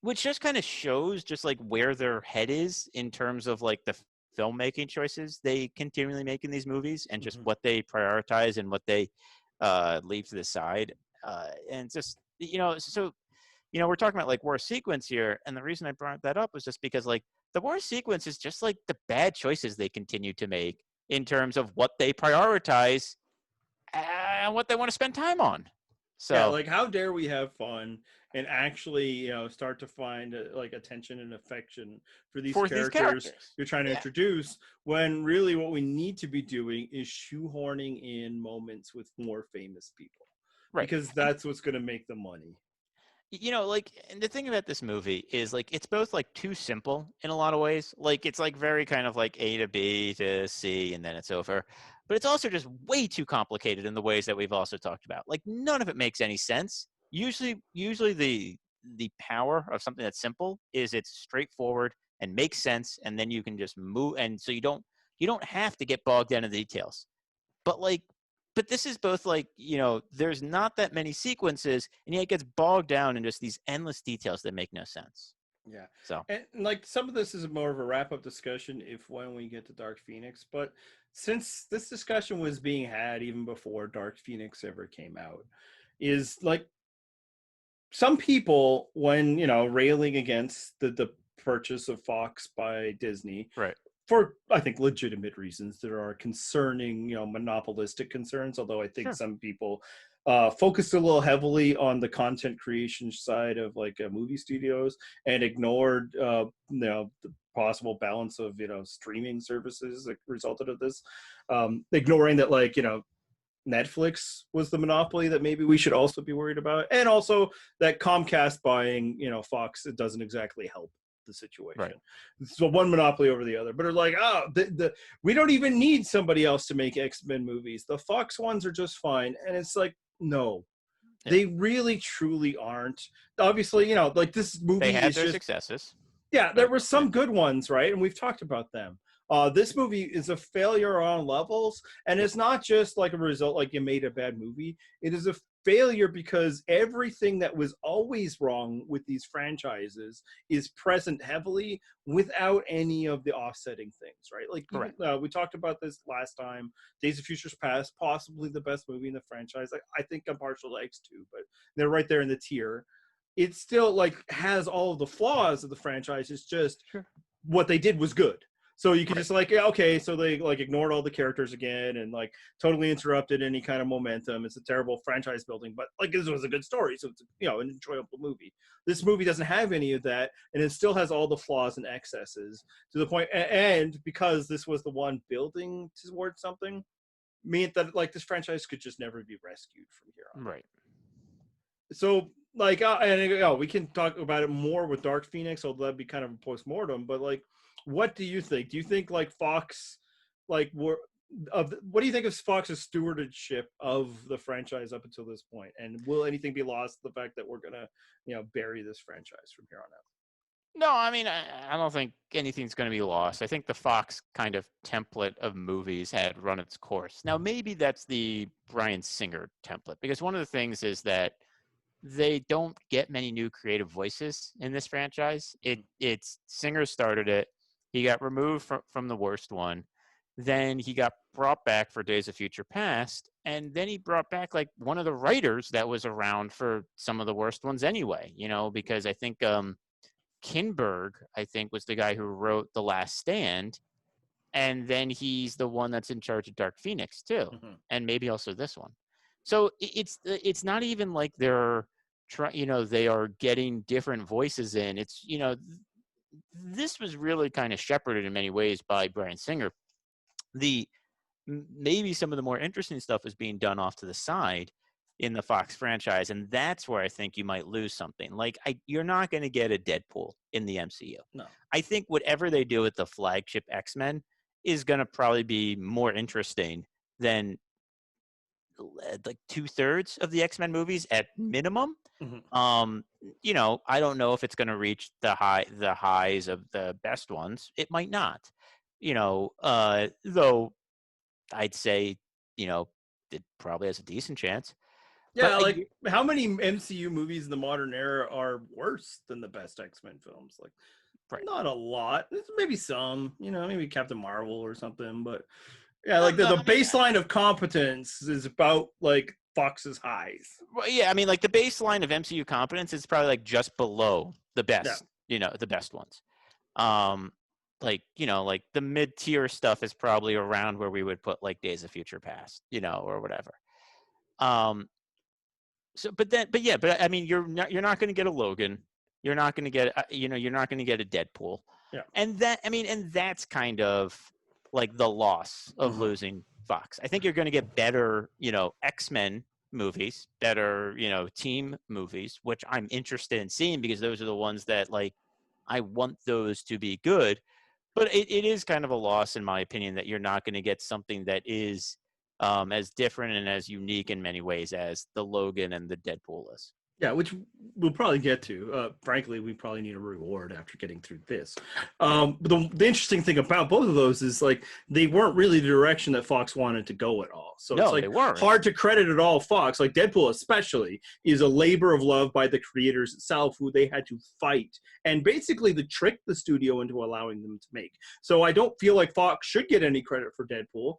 Which just kind of shows just like where their head is in terms of like the filmmaking choices they continually make in these movies and just what they prioritize and what they leave to the side. And just, so, we're talking about like worst sequence here. And the reason I brought that up was just because like the worst sequence is just like the bad choices they continue to make in terms of what they prioritize and what they want to spend time on. Yeah, So like how dare we have fun and actually, start to find like attention and affection for these for these characters characters, you're trying to yeah, introduce when really what we need to be doing is shoehorning in moments with more famous people right. because And that's what's going to make the money. like, and the thing about this movie is like it's both like too simple in a lot of ways. Like it's like very kind of like A to B to C and then it's over. But it's also just way too complicated in the ways that we've also talked about. Like none of it makes any sense. Usually the power of something that's simple is it's straightforward and makes sense, and then you can just move, and so you don't have to get bogged down in the details. But like, but this is both like, there's not that many sequences, and yet it gets bogged down in just these endless details that make no sense. Yeah. So And like some of this is more of a wrap up discussion if when we get to Dark Phoenix, but since this discussion was being had even before Dark Phoenix ever came out, is like some people when, railing against the purchase of Fox by Disney right, for I think legitimate reasons. There are concerning, monopolistic concerns, although I think sure, some people focused a little heavily on the content creation side of like movie studios and ignored the possible balance of streaming services that resulted of this, ignoring that like Netflix was the monopoly that maybe we should also be worried about, and also that Comcast buying Fox, it doesn't exactly help the situation. right, So one monopoly over the other, but are like, we don't even need somebody else to make X-Men movies. The Fox ones are just fine, and it's like, no, yeah. they really truly aren't. Obviously, like this They movie had is their just, successes, yeah, there but were yeah, some good ones, right? And we've talked about them. This movie is a failure on levels, and yeah, it's not just like a result, like you made a bad movie. It is a failure because everything that was always wrong with these franchises is present heavily without any of the offsetting things, right? Like even correct, we talked about this last time. Days of Futures Past, possibly the best movie in the franchise. I think I'm partial to X2, but they're right there in the tier. It still like has all of the flaws of the franchise. It's just sure, what they did was good. So you could right, just like, yeah, okay, so they like ignored all the characters again and like totally interrupted any kind of momentum. It's a terrible franchise building, but like this was a good story, so it's an enjoyable movie. This movie doesn't have any of that, and it still has all the flaws and excesses to the point. And because this was the one building towards something, meant that like this franchise could just never be rescued from here on out. right. So like and we can talk about it more with Dark Phoenix, although that'd be kind of a post-mortem, but like what do you think? Do you think like Fox like were what do you think of Fox's stewardship of the franchise up until this point, and will anything be lost the fact that we're gonna bury this franchise from here on out? No, I mean, I don't think anything's going to be lost. I think the Fox kind of template of movies had run its course. Now, maybe that's the Bryan Singer template, because one of the things is that they don't get many new creative voices in this franchise. It's Singer started it. He got removed from the worst one. Then he got brought back for Days of Future Past, and then he brought back like one of the writers that was around for some of the worst ones anyway. Because I think Kinberg, I think, was the guy who wrote The Last Stand, and then he's the one that's in charge of Dark Phoenix too, Mm-hmm. and maybe also this one. So it's not even like they're they are getting different voices in. It's this was really kind of shepherded in many ways by Bryan Singer. The Maybe some of the more interesting stuff is being done off to the side in the Fox franchise, and that's where I think you might lose something. Like you're not going to get a Deadpool in the MCU. No. I think whatever they do with the flagship X-Men is going to probably be more interesting than like 2/3 of the X-Men movies at minimum. Mm-hmm. Um, I don't know if it's going to reach the highs of the best ones. It might not. Though I'd say, it probably has a decent chance. But Yeah, like how many MCU movies in the modern era are worse than the best X-Men films? Like right. not a lot. There's maybe some, maybe Captain Marvel or something, but yeah, No, like the no, I mean, baseline of competence is about like Fox's highs. well, yeah, I mean, like the baseline of MCU competence is probably like just below the Yeah. best, the best ones. Um, like the mid tier stuff is probably around where we would put like Days of Future Past, or whatever. Um, So, but I mean, you're not going to get a Logan. You're not going to get, you're not going to get a Deadpool. Yeah. And that's kind of like the loss of losing Fox. I think you're going to get better, X-Men movies, better, team movies, which I'm interested in seeing because those are the ones that like I want those to be good. But it is kind of a loss, in my opinion, that you're not going to get something that is as different and as unique in many ways as the Logan and the Deadpool is. Yeah, which we'll probably get to. Frankly, we probably need a reward after getting through this. But the interesting thing about both of those is like they weren't really the direction that Fox wanted to go at all. So it's they weren't. hard to credit at all Fox. Like Deadpool especially is a labor of love by the creators itself, who they had to fight and basically to trick the studio into allowing them to make. So I don't feel like Fox should get any credit for Deadpool.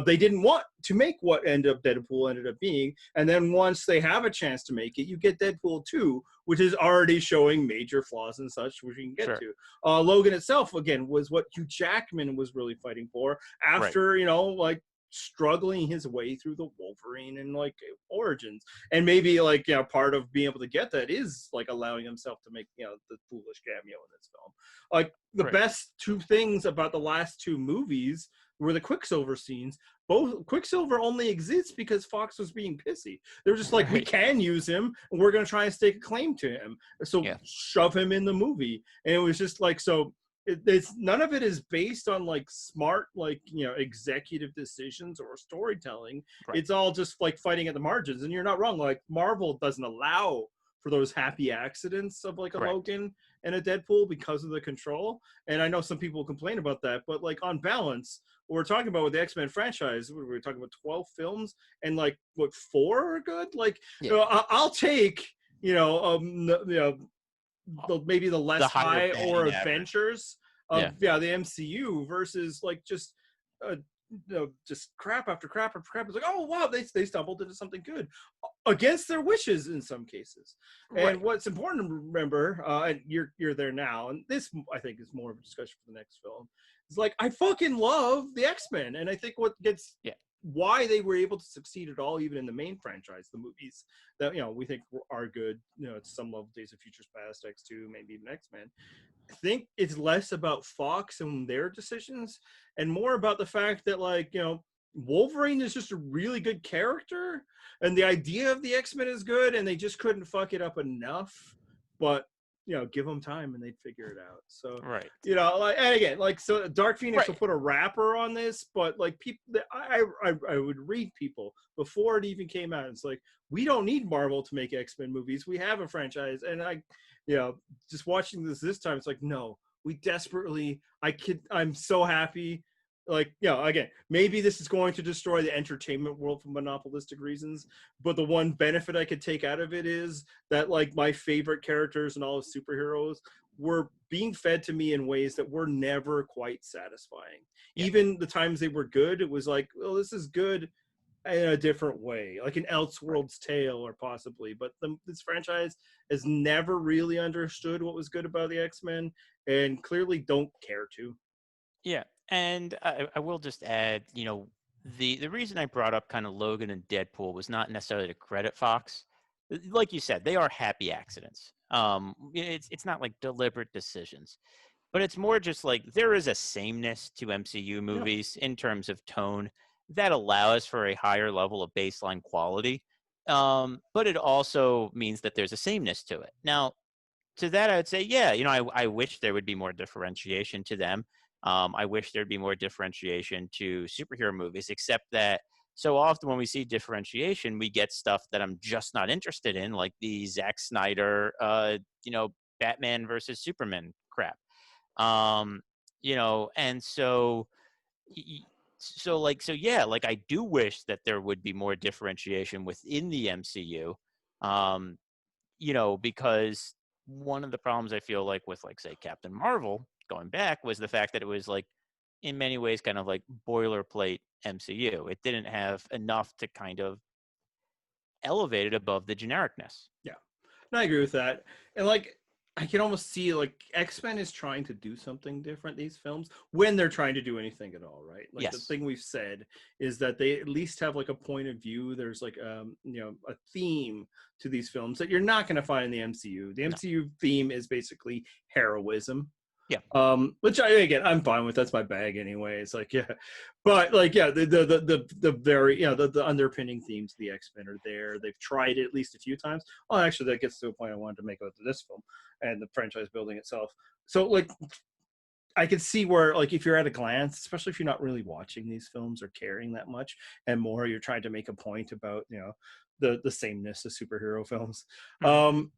They didn't want to make what Deadpool ended up being, and then once they have a chance to make it, you get Deadpool 2, which is already showing major flaws and such, which we can get to. Logan itself, again, was what Hugh Jackman was really fighting for after, like struggling his way through the Wolverine and like origins. And maybe like, part of being able to get that is like allowing himself to make, the foolish cameo in this film. Like the best two things about the last two movies were the Quicksilver scenes. Both Quicksilver only exists because Fox was being pissy. They were just like, we can use him, and we're going to try and stake a claim to him. So shove him in the movie. And it was just like, so it's none of it is based on like smart, like, executive decisions or storytelling. It's all just like fighting at the margins. And you're not wrong. Like Marvel doesn't allow for those happy accidents of like a Logan and a Deadpool because of the control. And I know some people complain about that, but like on balance, what we're talking about with the X-Men franchise, we're talking about 12 films and like what 4 are good. Like I'll take maybe the less high or adventures of the MCU versus like just just crap after crap after crap. It's like, oh wow, they stumbled into something good against their wishes in some cases. And what's important to remember, and you're there now, and this I think is more of a discussion for the next film. It's like I fucking love the X-Men, and I think what gets why they were able to succeed at all, even in the main franchise, the movies that we think are good, at some level, Days of Futures Past, X2, maybe even X-Men. I think it's less about Fox and their decisions and more about the fact that like, Wolverine is just a really good character and the idea of the X-Men is good and they just couldn't fuck it up enough. But give them time and they'd figure it out. So, like, and again, like, so Dark Phoenix will put a wrapper on this, but like people, I would read people before it even came out. It's like, we don't need Marvel to make X-Men movies. We have a franchise. And just watching this time, it's like, no, we desperately, I'm so happy. Like, again, maybe this is going to destroy the entertainment world for monopolistic reasons, but the one benefit I could take out of it is that, like, my favorite characters and all the superheroes were being fed to me in ways that were never quite satisfying. Even the times they were good, it was like, well, this is good in a different way, like an Elseworlds Tale or possibly. But this franchise has never really understood what was good about the X-Men and clearly don't care to. Yeah. And I will just add, the reason I brought up kind of Logan and Deadpool was not necessarily to credit Fox. Like you said, they are happy accidents. It's not like deliberate decisions, but it's more just like there is a sameness to MCU movies in terms of tone that allows for a higher level of baseline quality. But it also means that there's a sameness to it. Now, to that, I would say, I wish there would be more differentiation to them. I wish there'd be more differentiation to superhero movies, except that so often when we see differentiation, we get stuff that I'm just not interested in, like the Zack Snyder, Batman versus Superman crap. And so, I do wish that there would be more differentiation within the MCU, because one of the problems I feel like with, like, say, Captain Marvel going back was the fact that it was like in many ways kind of like boilerplate MCU. It didn't have enough to kind of elevate it above the genericness. Yeah, and I agree with that. And like, I can almost see like X-Men is trying to do something different, these films, when they're trying to do anything at all, right? Like the Yes. thing we've said is that they at least have like a point of view. There's like a theme to these films that you're not going to find in the MCU. The No. MCU theme is basically heroism. Yeah. Which I'm fine with. That's my bag anyway. It's like, yeah, but like, yeah, the very, the underpinning themes of the X-Men are there. They've tried it at least a few times. Oh, actually, that gets to a point I wanted to make about this film and the franchise building itself. So like, I can see where, like, if you're at a glance, especially if you're not really watching these films or caring that much, and more you're trying to make a point about, the sameness of superhero films. Mhm.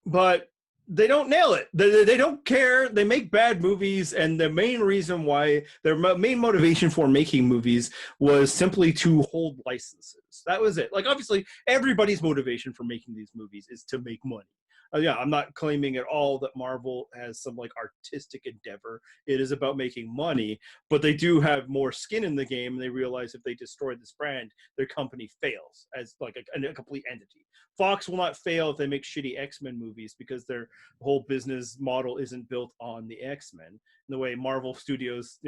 But they don't nail it. They don't care. They make bad movies, and the main reason why their main motivation for making movies was simply to hold licenses. That was it. Like, obviously, everybody's motivation for making these movies is to make money. Yeah, I'm not claiming at all that Marvel has some like artistic endeavor. It is about making money, but they do have more skin in the game, and they realize if they destroy this brand, their company fails as like a complete entity. Fox will not fail if they make shitty X-Men movies because their whole business model isn't built on the X-Men. In the way Marvel Studios,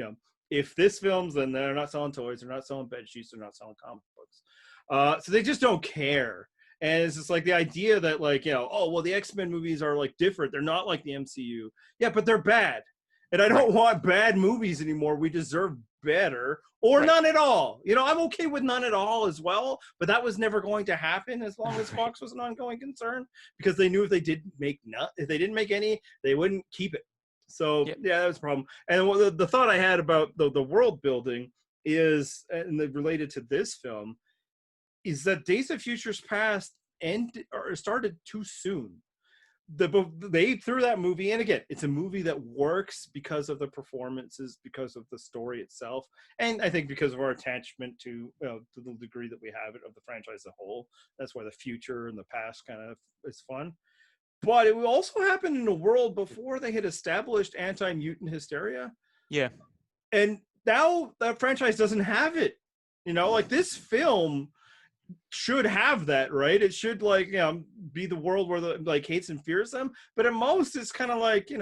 if this films, then they're not selling toys, they're not selling bed sheets, they're not selling comic books. So they just don't care. And it's just like the idea that like, oh, well, the X-Men movies are like different. They're not like the MCU. Yeah, but they're bad. And I Right. don't want bad movies anymore. We deserve better or Right. none at all. I'm okay with none at all as well, but that was never going to happen as long as Right. Fox was an ongoing concern, because they knew if they didn't make any, they wouldn't keep it. So Yep. yeah, that was a problem. And the thought I had about the world building is, and related to this film, is that Days of Futures Past started too soon. They threw that movie, and again, it's a movie that works because of the performances, because of the story itself, and I think because of our attachment to the degree that we have it of the franchise as a whole. That's why the future and the past kind of is fun. But it also happened in a world before they had established anti-mutant hysteria, Yeah. and now that franchise doesn't have it. Like this film should have that, right? It should like be the world where the like hates and fears them, but at most it's kind of like They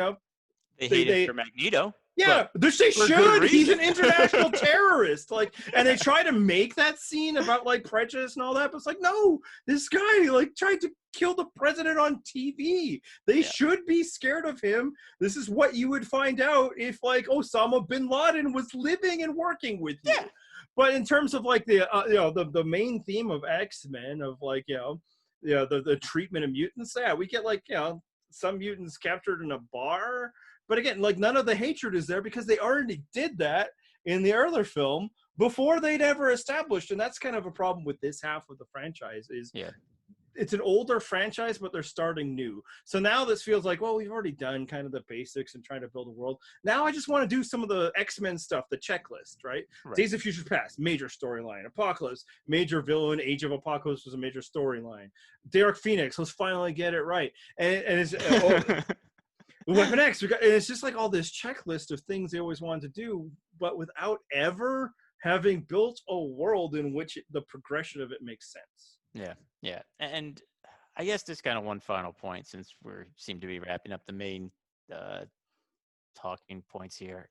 they hated they for Magneto, yeah, but they for good should. He's reason. an international terrorist. Like, and they try to make that scene about like prejudice and all that, but it's like, no, this guy like tried to kill the president on TV. They Yeah. should be scared of him. This is what you would find out if like Osama bin Laden was living and working with you. Yeah. But in terms of like the main theme of X-Men of like the treatment of mutants, yeah, we get like some mutants captured in a bar. But again, like none of the hatred is there because they already did that in the earlier film before they'd ever established. And that's kind of a problem with this half of the franchise is Yeah. it's an older franchise, but they're starting new. So now this feels like, well, we've already done kind of the basics and trying to build a world. Now I just want to do some of the X-Men stuff, the checklist, right? Right. Days of Future Past, major storyline. Apocalypse, major villain. Age of Apocalypse was a major storyline. Derek Phoenix, let's finally get it right. And it's Weapon X, and it's just like all this checklist of things they always wanted to do, but without ever having built a world in which the progression of it makes sense. Yeah. Yeah. And I guess just kind of one final point, since we seem to be wrapping up the main talking points here.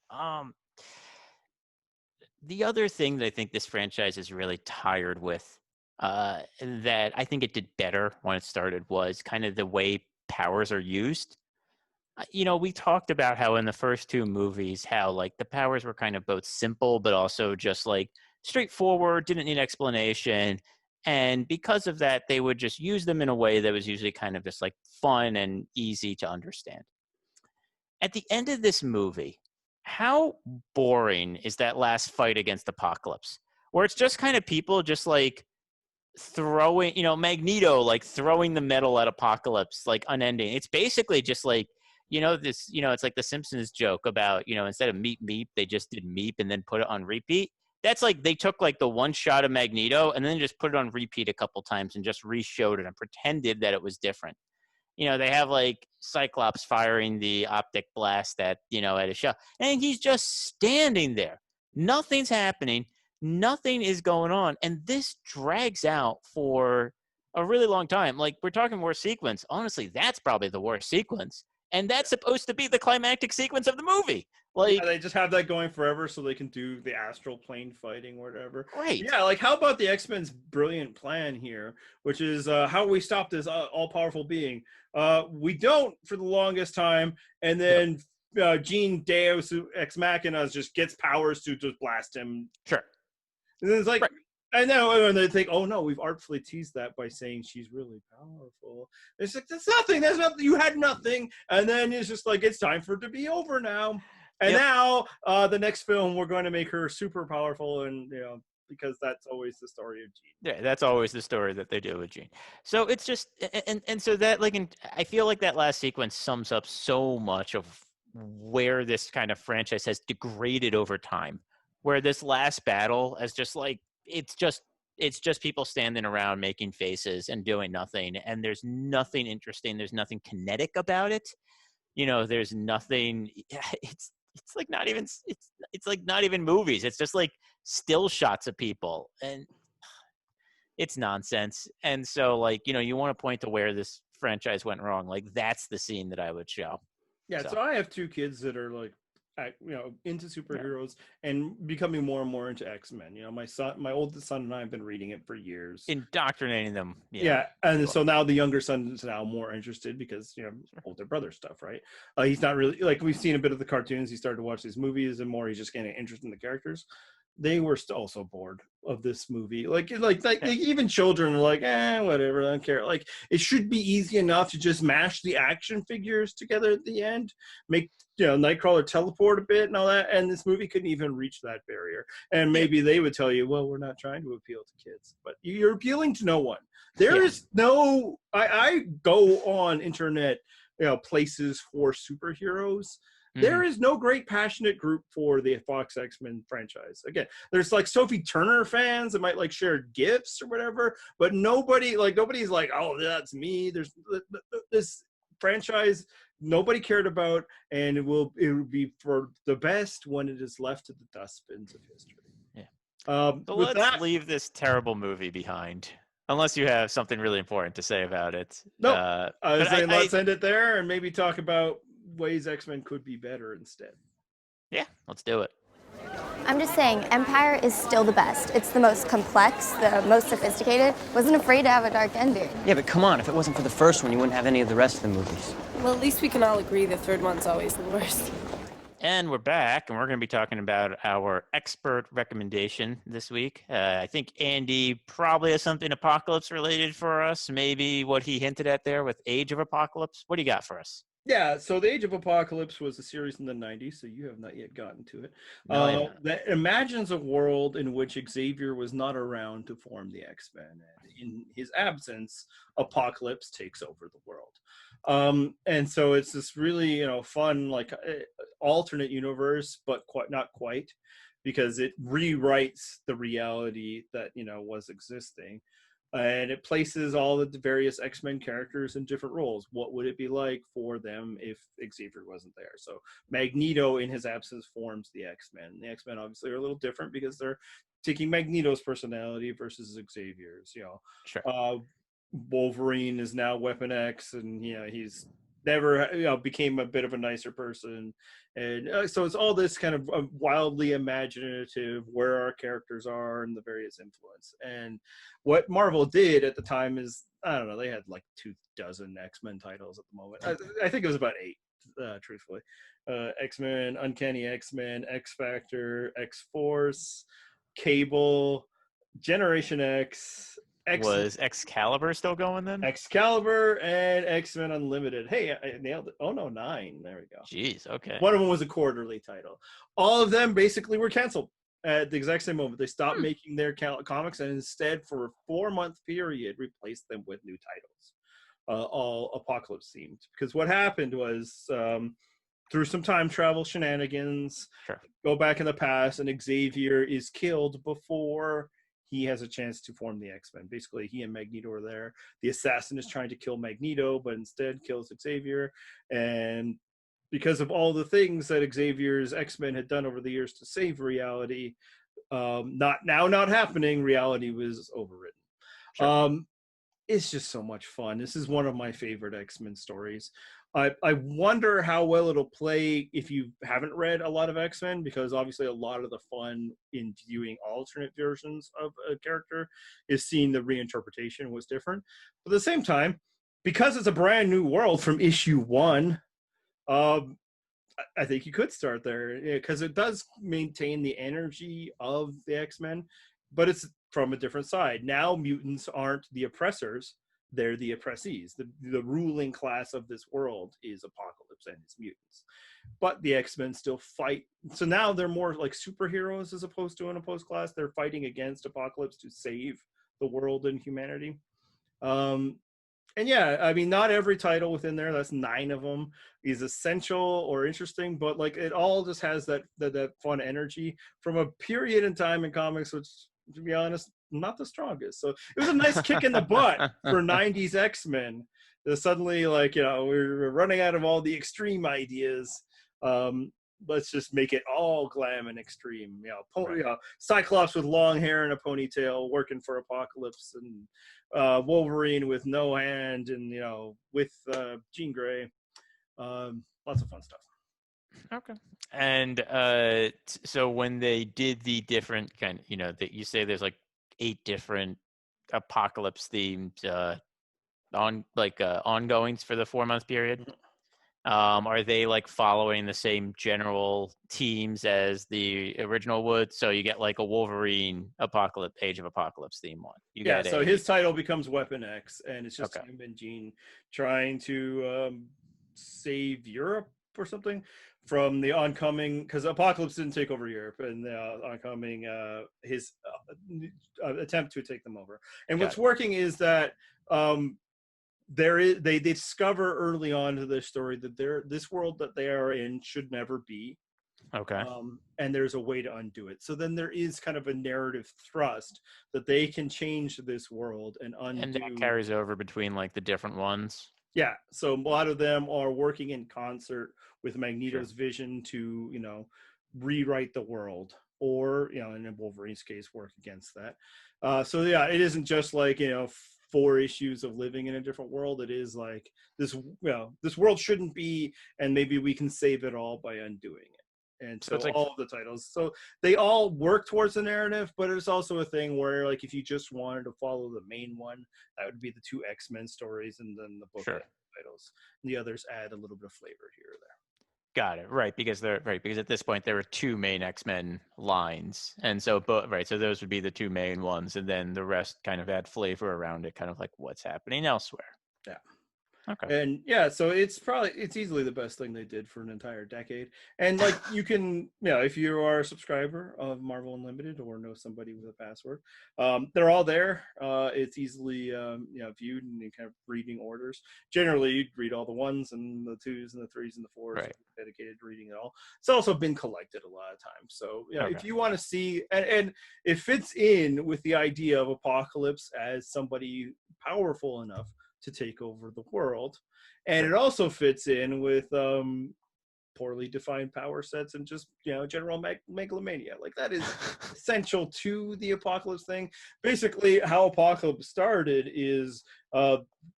The other thing that I think this franchise is really tired with, that I think it did better when it started, was kind of the way powers are used. We talked about how in the first two movies, how like the powers were kind of both simple, but also just like straightforward, didn't need explanation. And because of that, they would just use them in a way that was usually kind of just like fun and easy to understand. At the end of this movie, how boring is that last fight against Apocalypse? Where it's just kind of people just like throwing, Magneto like throwing the metal at Apocalypse, like unending. It's basically just like, it's like the Simpsons joke about, instead of meep meep, they just did meep and then put it on repeat. That's like they took like the one shot of Magneto and then just put it on repeat a couple times and just re-showed it and pretended that it was different. They have like Cyclops firing the optic blast at a shell, and he's just standing there. Nothing's happening. Nothing is going on. And this drags out for a really long time. Like, we're talking worst sequence. Honestly, that's probably the worst sequence. And that's supposed to be the climactic sequence of the movie. Yeah, Like, they just have that going forever so they can do the astral plane fighting or whatever. great. Yeah, like how about the X-Men's brilliant plan here, which is how we stop this all-powerful being? We don't for the longest time, and Yep. then Jean Deus Ex Machina just gets powers to just blast him. Sure. And then it's like, Right. I know, and they think, oh no, we've artfully teased that by saying she's really powerful. It's like, that's nothing. That's nothing. You had nothing. And then it's just like, it's time for it to be over now. And Yep. now the next film, we're going to make her super powerful, and because that's always the story of Jean. Yeah, that's always the story that they do with Jean. So it's just, and so that, like, I feel like that last sequence sums up so much of where this kind of franchise has degraded over time. Where this last battle is just like, it's just people standing around making faces and doing nothing, and there's nothing interesting. There's nothing kinetic about it. There's nothing. It's like not even it's like not even movies. It's just like still shots of people, and it's nonsense. And so, like, you want to point to where this franchise went wrong. Like, that's the scene that I would show. Yeah, so I have two kids that are like, into superheroes and becoming more and more into X-Men. My oldest son and I have been reading it for years, Indoctrinating them. Yeah, and so now the younger son is now more interested because older brother stuff, right? He's not really, like, we've seen a bit of the cartoons. He started to watch these movies, and more he's just getting interested in the characters. They were also bored of this movie. Like even children are like, whatever, I don't care. Like, it should be easy enough to just mash the action figures together at the end, make Nightcrawler teleport a bit and all that, and this movie couldn't even reach that barrier. And maybe they would tell you, well, we're not trying to appeal to kids, but you're appealing to no one. There is no. I go on internet, places for superheroes. There is no great passionate group for the Fox X-Men franchise. Again, there's like Sophie Turner fans that might like share gifts or whatever, but nobody's like, oh, that's me. There's this franchise nobody cared about, and it will be for the best when it is left to the dustbins of history. Yeah. So let's leave this terrible movie behind. Unless you have something really important to say about it. No, I was saying let's end it there and maybe talk about ways X-Men could be better instead. Yeah, let's do it. I'm just saying, Empire is still the best. It's the most complex, the most sophisticated. Wasn't afraid to have a dark ending. Yeah, but come on, if it wasn't for the first one, you wouldn't have any of the rest of the movies. Well, at least we can all agree the third one's always the worst. And we're back, and we're going to be talking about our X-Pert recommendation this week. I think Andy probably has something Apocalypse related for us, maybe what he hinted at there with Age of Apocalypse. What do you got for us? Yeah, so the Age of Apocalypse was a series in the 90s, so you have not yet gotten to it. That imagines a world in which Xavier was not around to form the X-Men, and in his absence, Apocalypse takes over the world. And so it's this really, fun, like, alternate universe, but not quite, because it rewrites the reality that, was existing. And it places all the various X-Men characters in different roles. What would it be like for them if Xavier wasn't there? So Magneto, in his absence, forms the X-Men. The X-Men obviously are a little different because they're taking Magneto's personality versus Xavier's. Sure. Wolverine is now Weapon X, and he's never became a bit of a nicer person, and so it's all this kind of wildly imaginative where our characters are and the various influence. And what Marvel did at the time is, I don't know, they had like 24 X-Men titles at the moment. I think it was about 8, truthfully. X-Men, Uncanny X-Men, X-Factor, X-Force, Cable, Generation X. Was Excalibur still going then? Excalibur and X-Men Unlimited. Hey, I nailed it. Oh, no, 9. There we go. Jeez, okay. One of them was a quarterly title. All of them basically were canceled at the exact same moment. They stopped making their comics, and instead, for a 4-month period, replaced them with new titles, all Apocalypse themed. Because what happened was, through some time travel shenanigans, go back in the past, and Xavier is killed before he has a chance to form the X-Men. Basically, he and Magneto are there. The assassin is trying to kill Magneto, but instead kills Xavier. And because of all the things that Xavier's X-Men had done over the years to save reality, not happening, reality was overwritten. It's just so much fun. This is one of my favorite X-Men stories. I wonder how well it'll play if you haven't read a lot of X-Men, because obviously a lot of the fun in viewing alternate versions of a character is seeing the reinterpretation was different. But at the same time, because it's a brand new world from issue 1, I think you could start there, because it does maintain the energy of the X-Men, but it's from a different side. Now mutants aren't the oppressors, they're the oppressees. The ruling class of this world is Apocalypse and its mutants. But the X-Men still fight. So now they're more like superheroes as opposed to an opposed class. They're fighting against Apocalypse to save the world and humanity. And yeah, I mean, not every title within there, that's 9 of them, is essential or interesting, but like it all just has that fun energy from a period in time in comics, which, to be honest, not the strongest. So it was a nice kick in the butt for 90s X-Men. Suddenly, like, we're running out of all the extreme ideas. Let's just make it all glam and extreme. Cyclops with long hair and a ponytail working for Apocalypse, and Wolverine with no hand, and with Jean Grey. Lots of fun stuff. Okay. And so when they did the different kind, that you say there's like 8 different Apocalypse themed ongoings for the 4-month period. Are they like following the same general teams as the original would? So you get like a Wolverine Age of Apocalypse theme one. So his title becomes Weapon X, and it's just him and Jean trying to save Europe or something from the oncoming, because Apocalypse didn't take over Europe, and the oncoming his attempt to take them over. And what's working is that they discover early on to this story that this world that they are in should never be. Okay. And there's a way to undo it. So then there is kind of a narrative thrust that they can change this world and undo. And that carries over between like the different ones. Yeah. So a lot of them are working in concert with Magneto's vision to, rewrite the world, or, in Wolverine's case, work against that. So yeah, it isn't just like, 4 issues of living in a different world. It is like this world shouldn't be, and maybe we can save it all by undoing it. And so it's like all of the titles, so they all work towards the narrative, but it's also a thing where, like, if you just wanted to follow the main one, that would be the 2 X-Men stories, and then the book titles, and the others add a little bit of flavor here or there. Got it. Right, because at this point there are 2 main X-Men lines, and so so those would be the 2 main ones, and then the rest kind of add flavor around it, kind of like what's happening elsewhere. Yeah. Okay. And so it's easily the best thing they did for an entire decade. And like, you can, if you are a subscriber of Marvel Unlimited or know somebody with a password, they're all there. It's easily viewed in kind of reading orders. Generally, you'd read all the 1s and the 2s and the 3s and the 4s, dedicated to reading it all. It's also been collected a lot of times. So if you want to see, and it fits in with the idea of Apocalypse as somebody powerful enough to take over the world, and it also fits in with poorly defined power sets and just general megalomania. Like, that is essential to the Apocalypse thing. Basically, how Apocalypse started is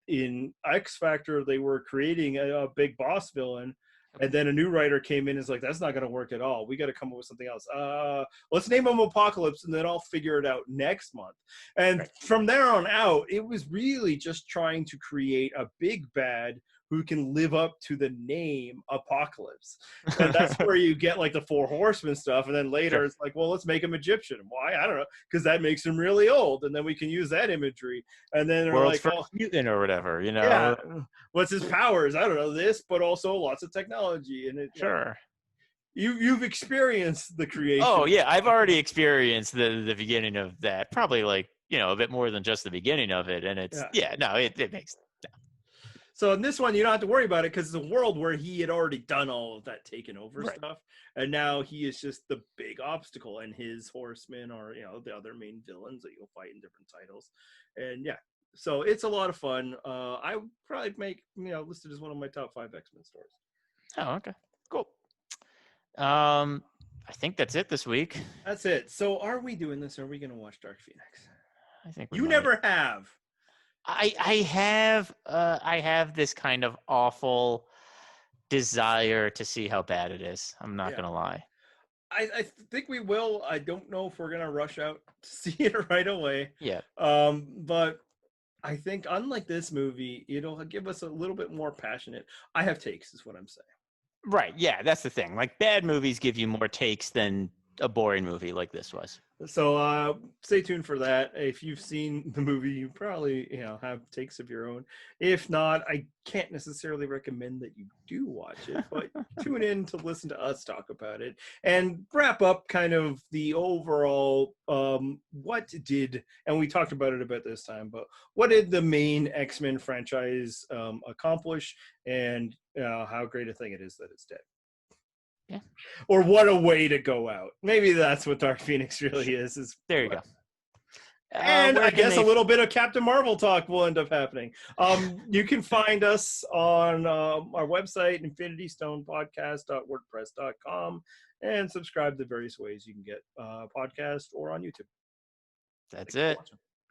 in X Factor, they were creating a big boss villain, and then a new writer came in and is like, that's not going to work at all. We got to come up with something else. Let's name him Apocalypse, and then I'll figure it out next month. And from there on out, it was really just trying to create a big bad who can live up to the name Apocalypse. And that's where you get like the 4 Horsemen stuff. And then later it's like, well, let's make him Egyptian. Why? I don't know. Because that makes him really old. And then we can use that imagery. And then they're like, mutant or whatever, Yeah. What's his powers? I don't know this, but also lots of technology. And you've experienced the creation. Oh yeah, I've already experienced the beginning of that. Probably like, a bit more than just the beginning of it. And it's it makes. So in this one, you don't have to worry about it, because it's a world where he had already done all of that taken over stuff, and now he is just the big obstacle, and his horsemen are the other main villains that you'll fight in different titles. And so it's a lot of fun. I would probably make listed as one of my top 5 X-Men stories. Oh, okay, cool. I think that's it this week. That's it. So are we doing this, or are we going to watch Dark Phoenix? I think you never have. I have this kind of awful desire to see how bad it is. I'm not gonna lie. I think we will. I don't know if we're gonna rush out to see it right away. Yeah. But I think unlike this movie, it'll give us a little bit more passionate. I have takes, is what I'm saying. Right. Yeah, that's the thing. Like bad movies give you more takes than a boring movie like this was. So stay tuned for that. If you've seen the movie, you probably have takes of your own. If not, I can't necessarily recommend that you do watch it, but tune in to listen to us talk about it and wrap up kind of the overall what did, and we talked about it about this time, but what did the main X-Men franchise accomplish, and how great a thing it is that it's dead. Yeah. Or what a way to go out. Maybe that's what Dark Phoenix really is there you go. And I guess a little bit of Captain Marvel talk will end up happening. You can find us on our website, infinitystonepodcast.wordpress.com, and subscribe the various ways you can get podcast or on YouTube. That's it.